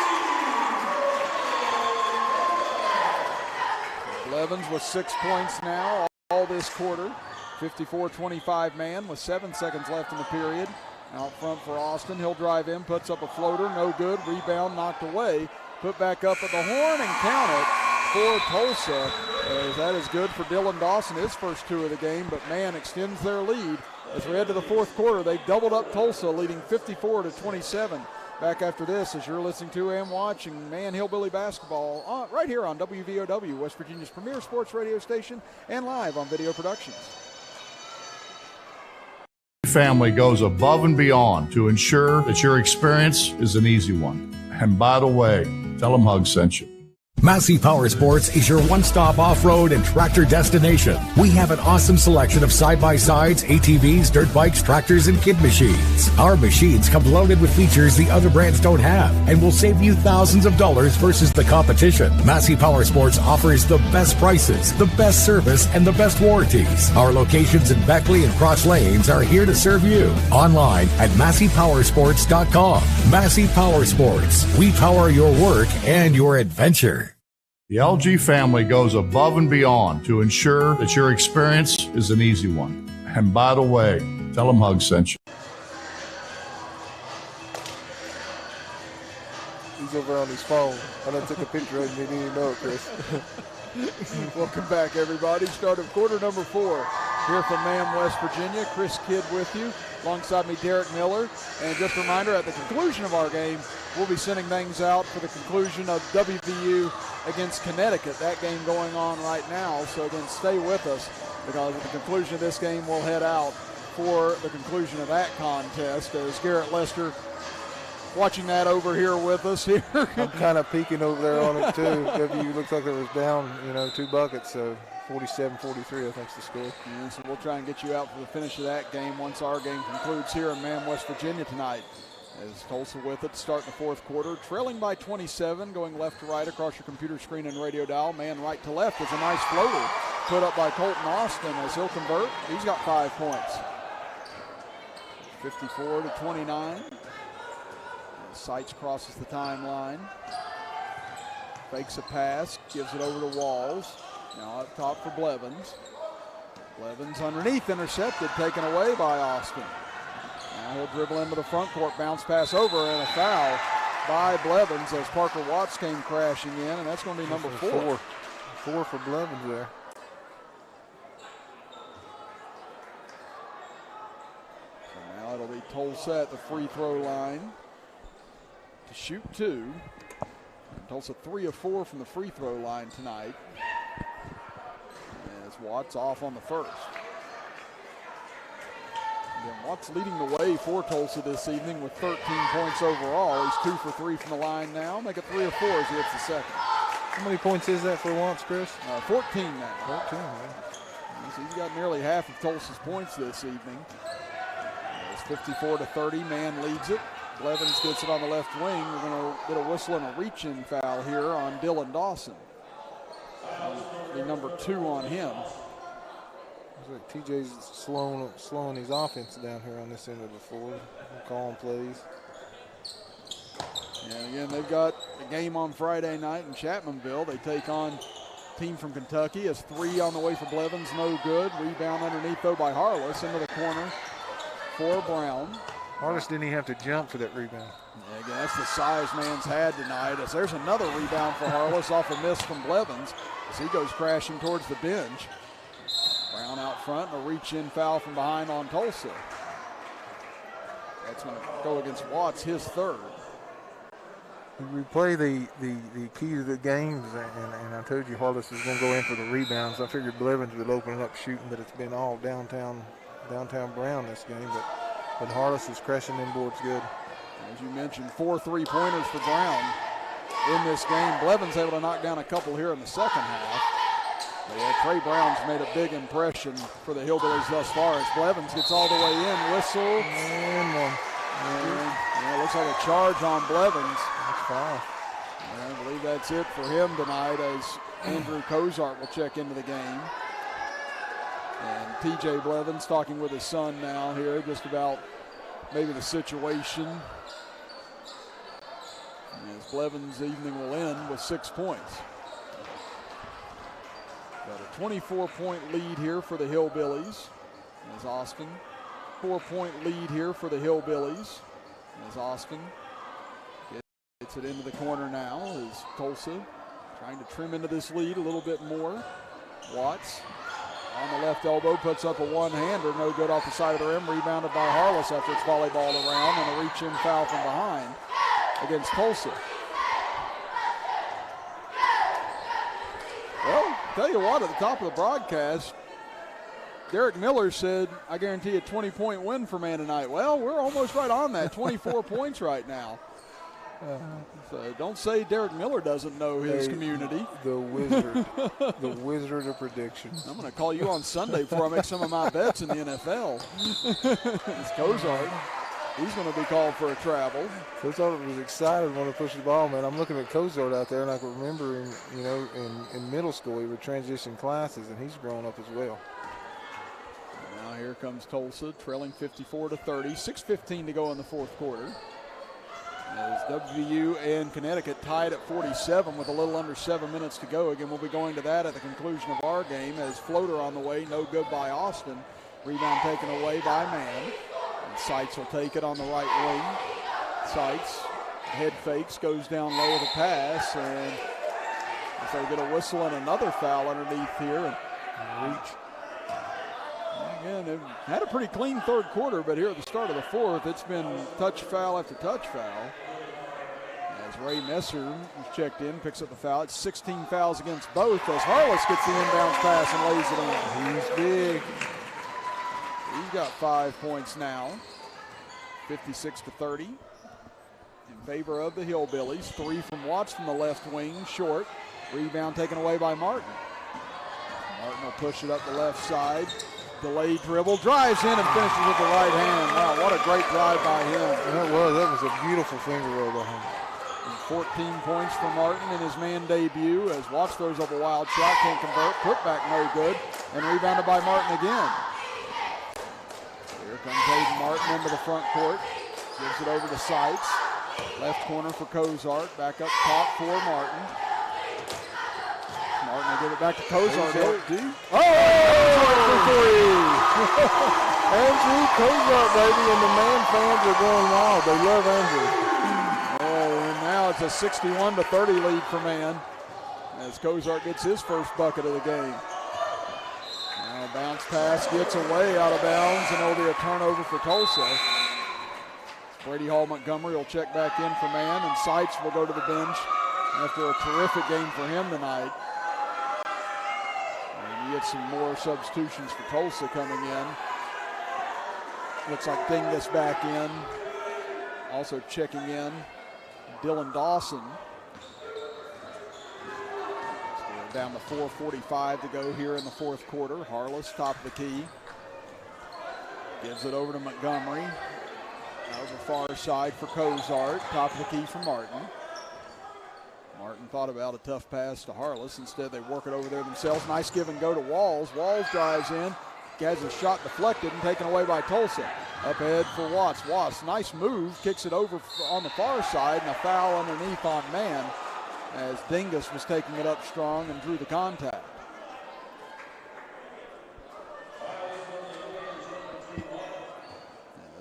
Blevins with 6 points now all this quarter. 54-25 man with 7 seconds left in the period. Out front for Austin. He'll drive in, puts up a floater, no good. Rebound knocked away. Put back up at the horn and count it for Tolsia. As that is good for Dylan Dawson, his first 2 of the game, but man extends their lead. As we head to the fourth quarter, they've doubled up Tulsa, leading 54-27. Back after this, as you're listening to and watching Man Hillbilly Basketball right here on WVOW, West Virginia's premier sports radio station, and live on Video Productions. Family goes above and beyond to ensure that your experience is an easy one. And by the way, tell them Hug sent you. Massey Power Sports is your one-stop off-road and tractor destination. We have an awesome selection of side-by-sides, ATVs, dirt bikes, tractors, and kid machines. Our machines come loaded with features the other brands don't have and will save you thousands of dollars versus the competition. Massey Power Sports offers the best prices, the best service, and the best warranties. Our locations in Beckley and Cross Lanes are here to serve you. Online at MasseyPowersports.com. Massey Power Sports. We power your work and your adventure. The LG family goes above and beyond to ensure that your experience is an easy one. And by the way, tell them Hug sent you. He's over on his phone. I done took a picture of him. You didn't even know it, Chris. Welcome back, everybody. Start of quarter number 4 here from Man, West Virginia. Chris Kidd with you. Alongside me, Derek Miller. And just a reminder, at the conclusion of our game, we'll be sending things out for the conclusion of WVU against Connecticut. That game going on right now. So again, stay with us, because at the conclusion of this game, we'll head out for the conclusion of that contest. As Garrett Lester watching that over here with us here. I'm kind of peeking over there on it too. WVU looks like it was down, 2 buckets. So 47-43, I think is the score. Yeah, so we'll try and get you out for the finish of that game once our game concludes here in Man, West Virginia tonight. As Tulsa with it, starting the fourth quarter, trailing by 27, going left to right across your computer screen and radio dial. Man right to left is a nice floater put up by Colton Austin as he'll convert. He's got 5 points. 54-29. Seitz crosses the timeline. Fakes a pass, gives it over to Walls. Now up top for Blevins. Blevins underneath, intercepted, taken away by Austin. Now he'll dribble into the front court, bounce pass over, and a foul by Blevins as Parker Watts came crashing in, and that's going to be number 4. 4 for Blevins there. So now it'll be Tulsa at the free throw line to shoot 2. And Tulsa 3 of 4 from the free throw line tonight. As Watts off on the first. Again, Watts leading the way for Tulsa this evening with 13 points overall. He's 2 for 3 from the line now. Make it 3 of 4 as he hits the second. How many points is that for Watts, Chris? 14 now. 14, man. So he's got nearly half of Tulsa's points this evening. It's 54-30. Man leads it. Blevins gets it on the left wing. We're going to get a whistle and a reach-in foul here on Dylan Dawson. Be number 2 on him. Looks like TJ's slowing his offense down here on this end of the floor. Calling plays. And again, they've got a game on Friday night in Chapmanville. They take on a team from Kentucky. As 3 on the way for Blevins, no good. Rebound underneath though by Harless into the corner for Brown. Harless didn't even have to jump for that rebound. Yeah, again, that's the size Man's had tonight. As there's another rebound for Harless off a miss from Blevins as he goes crashing towards the bench. Brown out front, and a reach-in foul from behind on Tulsa. That's going to go against Watts, his 3rd. We play the key to the games, and I told you Harless was going to go in for the rebounds. I figured Blevins would open up shooting, but it's been all downtown Brown this game. But Harless is crashing them boards good. As you mentioned, 4 3-pointers for Brown in this game. Blevins able to knock down a couple here in the second half. But yeah, Trey Brown's made a big impression for the Hillbillies thus far as Blevins gets all the way in. Whistle. And one. And it looks like a charge on Blevins. That's 5. And I believe that's it for him tonight as Andrew Cozart will check into the game. And TJ Blevins talking with his son now here just about maybe the situation. As Blevins' evening will end with 6 points. Got a 24-point lead here for the Hillbillies as Austin 4-point lead here for the Hillbillies as Austin gets it into the corner now as Tolsia trying to trim into this lead a little bit more. Watts on the left elbow puts up a one-hander, no good off the side of the rim, rebounded by Harless after it's volleyballed around, and a reach-in foul from behind against Tolsia. Well, tell you what, at the top of the broadcast, Derek Miller said, I guarantee a 20-point win for Man tonight. Well, we're almost right on that, 24 points right now. So don't say Derek Miller doesn't know his community. The wizard. The wizard of predictions. I'm going to call you on Sunday before I make some of my bets in the NFL. It's Cozart. He's going to be called for a travel. Cozart was excited when he pushed the ball, man. I'm looking at Cozart out there, and I can remember, in middle school, he would transition classes, and he's grown up as well. Now here comes Tulsa, trailing 54-30. 6:15 to go in the fourth quarter. As WVU and Connecticut tied at 47 with a little under 7 minutes to go. Again, we'll be going to that at the conclusion of our game as floater on the way, no good by Austin. Rebound taken away by Mann. And Seitz will take it on the right wing. Seitz head fakes, goes down low with a pass, and if they get a whistle and another foul underneath here, and reach. Again, they've had a pretty clean third quarter, but here at the start of the fourth, it's been touch foul after touch foul. As Ray Messer is checked in, picks up the foul. It's 16 fouls against both as Harless gets the inbounds pass and lays it in. He's big. He's got 5 points now, 56-30 in favor of the Hillbillies. 3 from Watts from the left wing, short. Rebound taken away by Martin. Martin will push it up the left side. Delayed dribble, drives in and finishes with the right hand. Wow, what a great drive by him. That was a beautiful finger roll by him. And 14 points for Martin in his man debut as Watts throws up a wild shot, can't convert, put back no good, and rebounded by Martin again. Here comes Hayden Martin into the front court, gives it over to Seitz. Left corner for Cozart, back up top for Martin. Martin will give it back to Cozart. Oh! For three! Andrew Cozart, baby, and the Man fans are going wild. They love Andrew. Oh, and now it's a 61-30 lead for Man as Cozart gets his first bucket of the game. Now bounce pass gets away out of bounds, and it'll be a turnover for Tulsa. Brady Hall Montgomery will check back in for Man, and Seitz will go to the bench after a terrific game for him tonight. You get some more substitutions for Tulsa coming in. Looks like Dingus back in. Also checking in, Dylan Dawson. So we're down to 4:45 to go here in the fourth quarter. Harless, top of the key. Gives it over to Montgomery. Over far side for Cozart. Top of the key for Martin. Martin thought about a tough pass to Harless. Instead, they work it over there themselves. Nice give and go to Walls. Walls drives in, has his shot deflected and taken away by Tulsa. Up ahead for Watts. Watts, nice move, kicks it over on the far side, and a foul underneath on Man as Dingus was taking it up strong and drew the contact.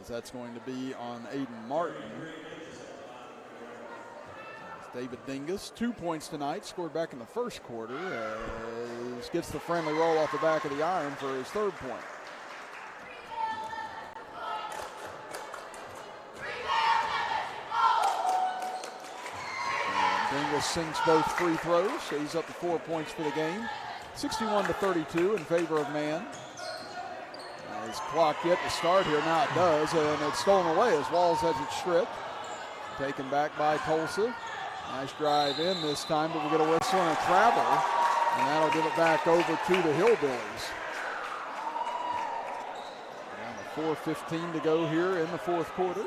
As that's going to be on Aiden Martin. David Dingus, 2 points tonight, scored back in the first quarter, as gets the friendly roll off the back of the iron for his third point. And Dingus sinks both free throws, so he's up to 4 points for the game. 61-32 in favor of Man. As clock yet to start here, now it does, and it's stolen away as Walls has it stripped. Taken back by Tulsa. Nice drive in this time, but we get a whistle and a travel, and that'll give it back over to the Hillbillies. And 4:15 to go here in the fourth quarter.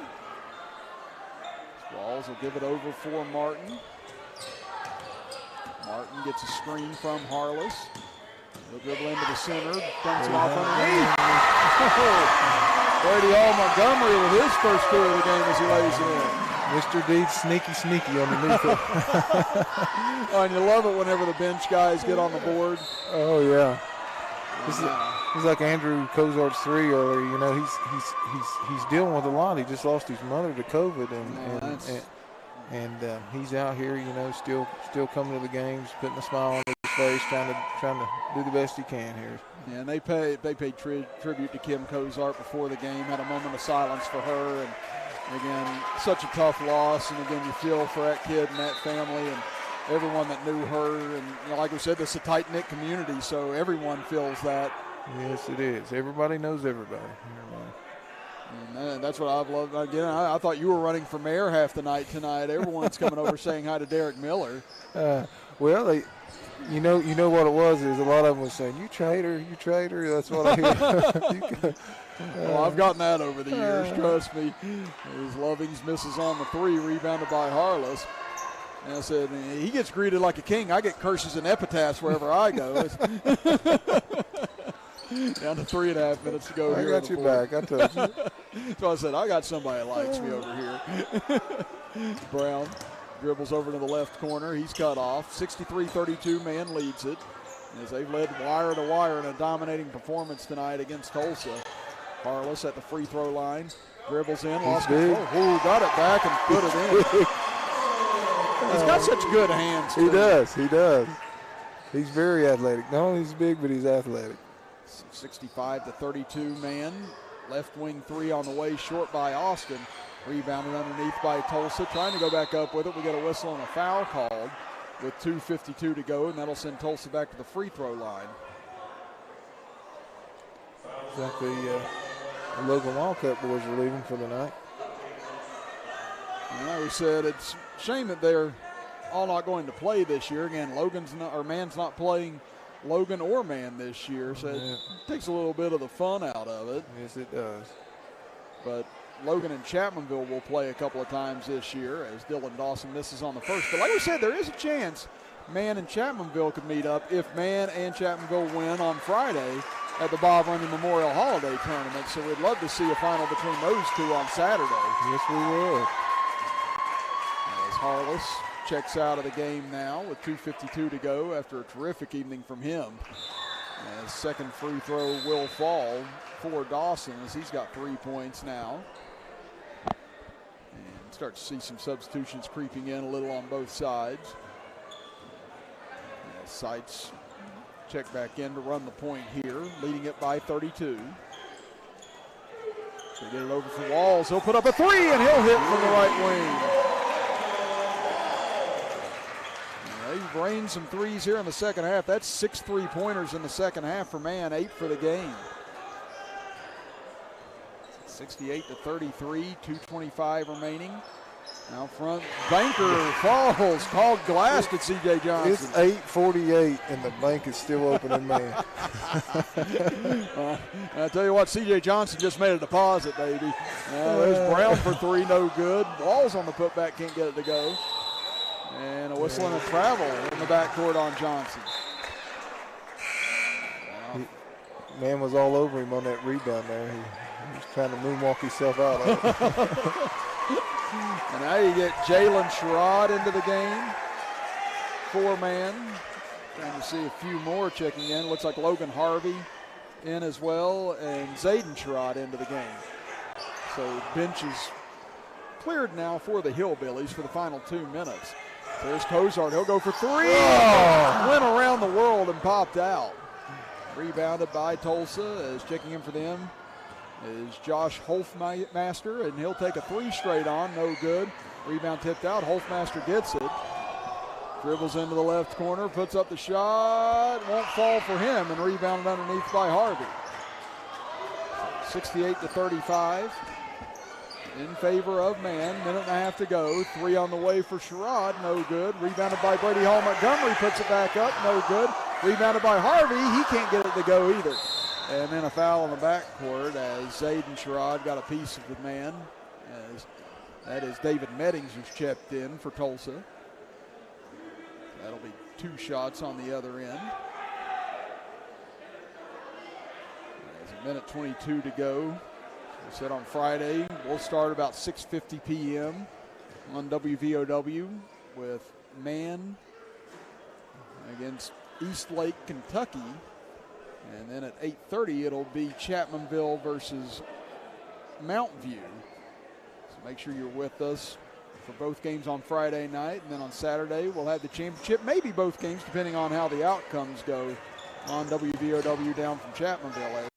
Walls will give it over for Martin. Martin gets a screen from Harless. He'll dribble into the center, dumps it off underneath. Brady Hall Montgomery with his first two of the game as he lays it in. Mr. Deeds sneaky underneath it. Oh, and you love it whenever the bench guys get on the board. Oh, yeah. He's like Andrew Cozart's 3 earlier. You know, he's dealing with a lot. He just lost his mother to COVID, and he's out here. You know, still coming to the games, putting a smile on his face, trying to do the best he can here. Yeah, and they paid tribute to Kim Cozart before the game. Had a moment of silence for her, and again, such a tough loss. And again, you feel for that kid and that family and everyone that knew her. And you know, like we said, this is a tight-knit community, so everyone feels that. Yes, it is. Everybody knows everybody. And that's what I've loved. Again, I thought you were running for mayor half the night tonight. Everyone's coming over saying hi to Derek Miller. Well, you know what it was is a lot of them was saying, "You traitor, you traitor." That's what I hear. Well, I've gotten that over the years. Trust me. His Lovings misses on the 3, rebounded by Harless. And I said, he gets greeted like a king. I get curses and epitaphs wherever I go. Down to 3.5 minutes to go. I here got your back. I told you. So I said, I got somebody that likes me over here. Brown dribbles over to the left corner. He's cut off. 63-32, man leads it. As they've led wire to wire in a dominating performance tonight against Tulsa. Harless at the free throw line. Dribbles in, lost control. Ooh, got it back and put it in. He's got such good hands. He does. He's very athletic. Not only is he big, but he's athletic. 65-32, man. Left wing 3 on the way, short by Austin. Rebounded underneath by Tulsa. Trying to go back up with it. We got a whistle and a foul called with 2:52 to go, and that'll send Tulsa back to the free throw line. It's like the Logan Wildcat boys are leaving for the night. And like we said, it's a shame that they're all not going to play this year. Again, Man's not playing Logan or Man this year, so it takes a little bit of the fun out of it. Yes, it does. But Logan and Chapmanville will play a couple of times this year as Dylan Dawson misses on the first. But like we said, there is a chance Man and Chapmanville could meet up if Man and Chapmanville win on Friday at the Bob Runyon Memorial Holiday Tournament. So we'd love to see a final between those two on Saturday. Yes, we would. As Harless checks out of the game now with 2:52 to go after a terrific evening from him. As second free throw will fall for Dawson as he's got 3 points now. And start to see some substitutions creeping in a little on both sides. As Seitz check back in to run the point here, leading it by 32. They get it over for Walls. He'll put up a 3 and he'll hit from the right wing. They've rained some threes here in the second half. That's 6 3-pointers in the second half for Man, 8 for the game. 68-33, 2:25 remaining. Now front, banker falls, called glassed at C.J. Johnson. It's 8:48 and the bank is still open in Man. I tell you what, C.J. Johnson just made a deposit, baby. There's Brown for 3, no good. Walls on the putback, can't get it to go. And a whistle and a travel in the backcourt on Johnson. Man was all over him on that rebound there. He was trying to moonwalk himself out of it. And now you get Jalen Sherrod into the game. 4-man. Trying to see a few more checking in. Looks like Logan Harvey in as well, and Zayden Sherrod into the game. So bench is cleared now for the Hillbillies for the final 2 minutes. There's Cozart. He'll go for 3. Oh! Went around the world and popped out. Rebounded by Tulsa as checking in for them is Josh Holfmaster, and he'll take a 3 straight on. No good. Rebound tipped out. Holfmaster gets it. Dribbles into the left corner. Puts up the shot. Won't fall for him, and rebounded underneath by Harvey. 68-35. In favor of Man. Minute and a half to go. 3 on the way for Sherrod. No good. Rebounded by Brady Hall. Montgomery puts it back up. No good. Rebounded by Harvey. He can't get it to go either. And then a foul on the backcourt as Zayden Sherrod got a piece of the Man. As that is David Meddings who's checked in for Tulsa. That'll be 2 shots on the other end. There's a minute 22 to go. We said on Friday, we'll start about 6:50 p.m. on WVOW with Man against East Lake, Kentucky And then at 8:30, it'll be Chapmanville versus Mount View. So make sure you're with us for both games on Friday night. And then on Saturday, we'll have the championship, maybe both games, depending on how the outcomes go on WVOW down from Chapmanville.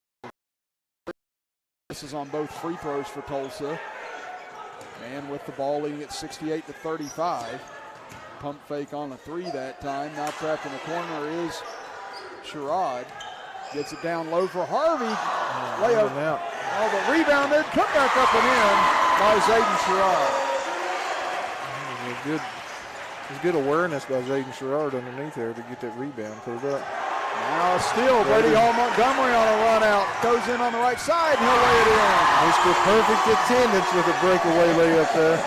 This is on both free throws for Tulsa. Man with the ball leading at 68-35. Pump fake on a three that time. Now trapped in the corner is Sherrod. Gets it down low for Harvey. Layup. Oh, but rebounded. Put back up and in by Zayden Sherrod. Good awareness by Zayden Sherrod underneath there to get that rebound pulled up. Now a steal. Brady Hall Montgomery on a run out. Goes in on the right side and he'll lay it in. Mr. Perfect attendance with a breakaway layup there.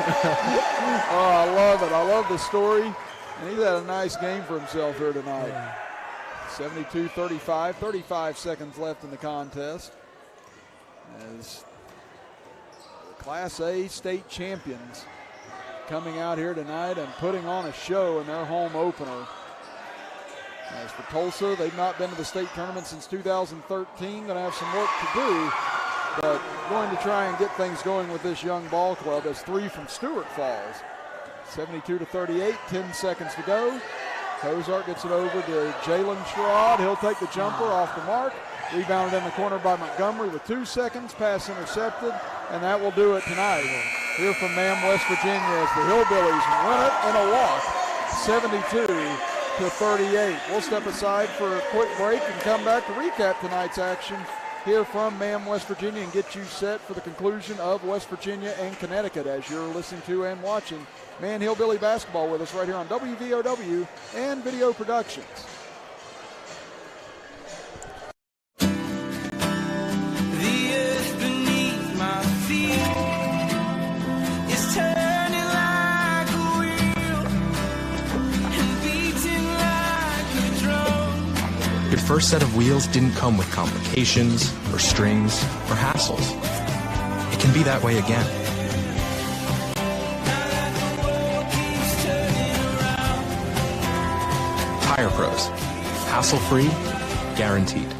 Oh, I love it. I love the story. And he's had a nice game for himself here tonight. 72-35, 35 seconds left in the contest. As the Class A state champions coming out here tonight and putting on a show in their home opener. As for Tulsa, they've not been to the state tournament since 2013. Going to have some work to do, but going to try and get things going with this young ball club as three from Stewart falls. 72-38, 10 seconds to go. Cozart gets it over to Jalen Sherrod. He'll take the jumper off the mark. Rebounded in the corner by Montgomery with 2 seconds. Pass intercepted, and that will do it tonight. Here from Mam, West Virginia, as the Hillbillies win it in a walk, 72-38. We'll step aside for a quick break and come back to recap tonight's action here from Mam, West Virginia, and get you set for the conclusion of West Virginia and Connecticut as you're listening to and watching Man Hillbilly Basketball with us right here on WVOW and Video Productions. The earth beneath my feet is turning like a wheel and beating like a drum. Your first set of wheels didn't come with complications or strings or hassles. It can be that way again. Tire Pros. Hassle-free, guaranteed.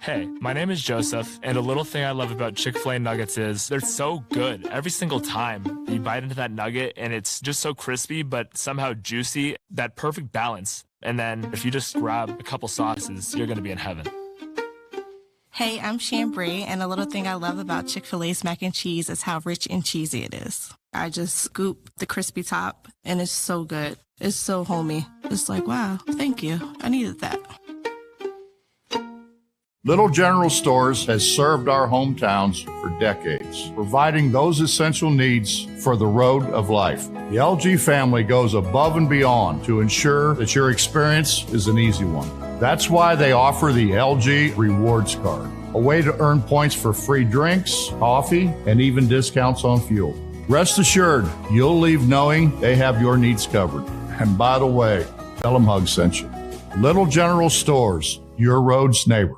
Hey, my name is Joseph, and a little thing I love about Chick-fil-A nuggets is they're so good every single time. You bite into that nugget, and it's just so crispy, but somehow juicy, that perfect balance. And then if you just grab a couple sauces, you're going to be in heaven. Hey, I'm Chambray, and a little thing I love about Chick-fil-A's mac and cheese is how rich and cheesy it is. I just scoop the crispy top, and it's so good. It's so homey. It's like, wow, thank you. I needed that. Little General Stores has served our hometowns for decades, providing those essential needs for the road of life. The LG family goes above and beyond to ensure that your experience is an easy one. That's why they offer the LG Rewards Card, a way to earn points for free drinks, coffee, and even discounts on fuel. Rest assured, you'll leave knowing they have your needs covered. And by the way, tell them Hug sent you. Little General Stores, your road's neighbor.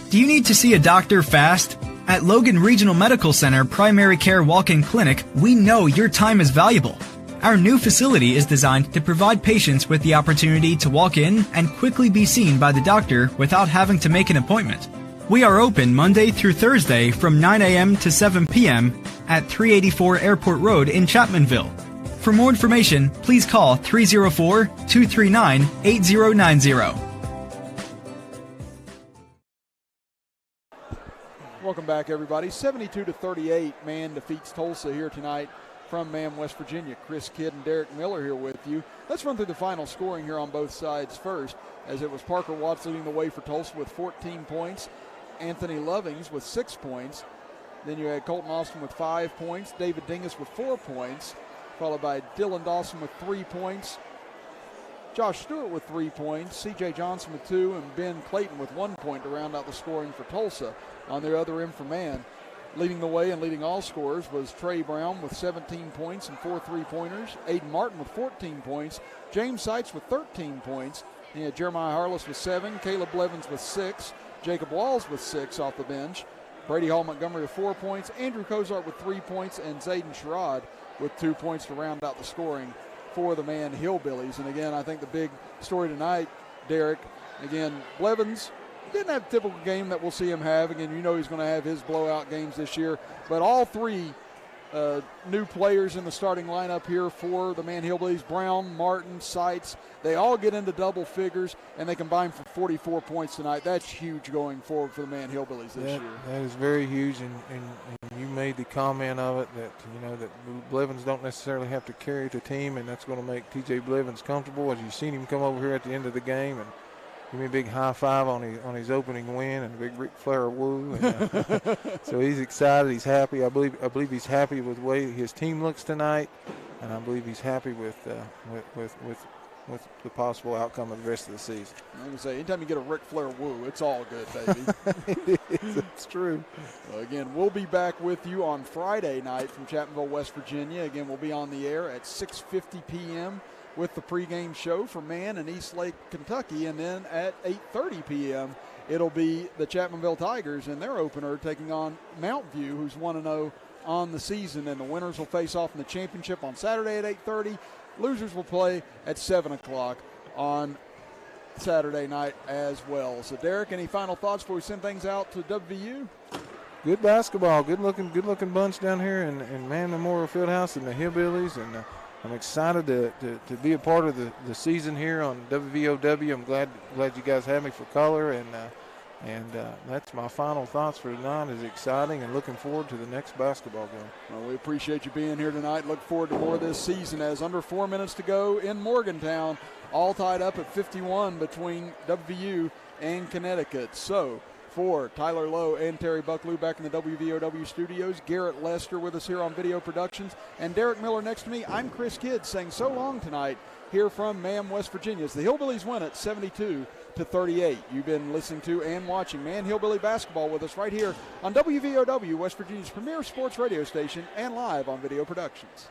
Do you need to see a doctor fast? At Logan Regional Medical Center Primary Care Walk-In Clinic, we know your time is valuable. Our new facility is designed to provide patients with the opportunity to walk in and quickly be seen by the doctor without having to make an appointment. We are open Monday through Thursday from 9 a.m. to 7 p.m. at 384 Airport Road in Chapmanville. For more information, please call 304-239-8090. Welcome back, everybody. 72-38, Man defeats Tulsa here tonight from Man, West Virginia. Chris Kidd and Derek Miller here with you. Let's run through the final scoring here on both sides first, as it was Parker Watts leading the way for Tulsa with 14 points, Anthony Lovings with 6 points. Then you had Colton Austin with 5 points, David Dingus with 4 points, followed by Dylan Dawson with 3 points, Josh Stewart with 3 points, C.J. Johnson with 2, and Ben Clayton with 1 point to round out the scoring for Tulsa. On their other end for Man, leading the way and leading all scorers was Trey Brown with 17 points and 4 3-pointers, Aiden Martin with 14 points, James Seitz with 13 points, and you had Jeremiah Harless with 7, Caleb Blevins with 6, Jacob Walls with 6 off the bench, Brady Hall Montgomery with 4 points, Andrew Cozart with 3 points, and Zayden Sherrod with 2 points to round out the scoring for the Man Hillbillies. And again, I think the big story tonight, Derek, again, Blevins didn't have a typical game that we'll see him have. Again, you know he's going to have his blowout games this year. But all three new players in the starting lineup here for the Man Hillbillies, Brown, Martin, Seitz, they all get into double figures, and they combine for 44 points tonight. That's huge going forward for the Man Hillbillies this year. That is very huge, and you made the comment of it that, that Blevins don't necessarily have to carry the team, and that's going to make T.J. Blevins comfortable. As you've seen him come over here at the end of the game and give me a big high five on his opening win and a big Ric Flair woo. And, so he's excited. He's happy. I believe he's happy with the way his team looks tonight, and I believe he's happy with the possible outcome of the rest of the season. I'm going to say, anytime you get a Ric Flair woo, it's all good, baby. It's true. Well, again, we'll be back with you on Friday night from Chapmanville, West Virginia. Again, we'll be on the air at 6:50 p.m. with the pregame show for Man and East Lake, Kentucky. And then at 8:30 p.m., it'll be the Chapmanville Tigers and their opener taking on Mount View, who's 1-0 on the season. And the winners will face off in the championship on Saturday at 8:30. Losers will play at 7 o'clock on Saturday night as well. So, Derek, any final thoughts before we send things out to WVU? Good basketball, good looking bunch down here in Man Memorial Fieldhouse and the Hillbillies, and I'm excited to be a part of the season here on WVOW. I'm glad you guys had me for color, and that's my final thoughts for tonight. Is exciting and looking forward to the next basketball game. Well, we appreciate you being here tonight. Look forward to more this season as under 4 minutes to go in Morgantown, all tied up at 51 between WVU and Connecticut. So, for Tyler Lowe and Terry Bucklew back in the WVOW studios, Garrett Lester with us here on Video Productions, and Derek Miller next to me, I'm Chris Kidd saying so long tonight here from Man, West Virginia. As the Hillbillies win it 72-38. You've been listening to and watching Man Hillbilly Basketball with us right here on WVOW, West Virginia's premier sports radio station, and live on Video Productions.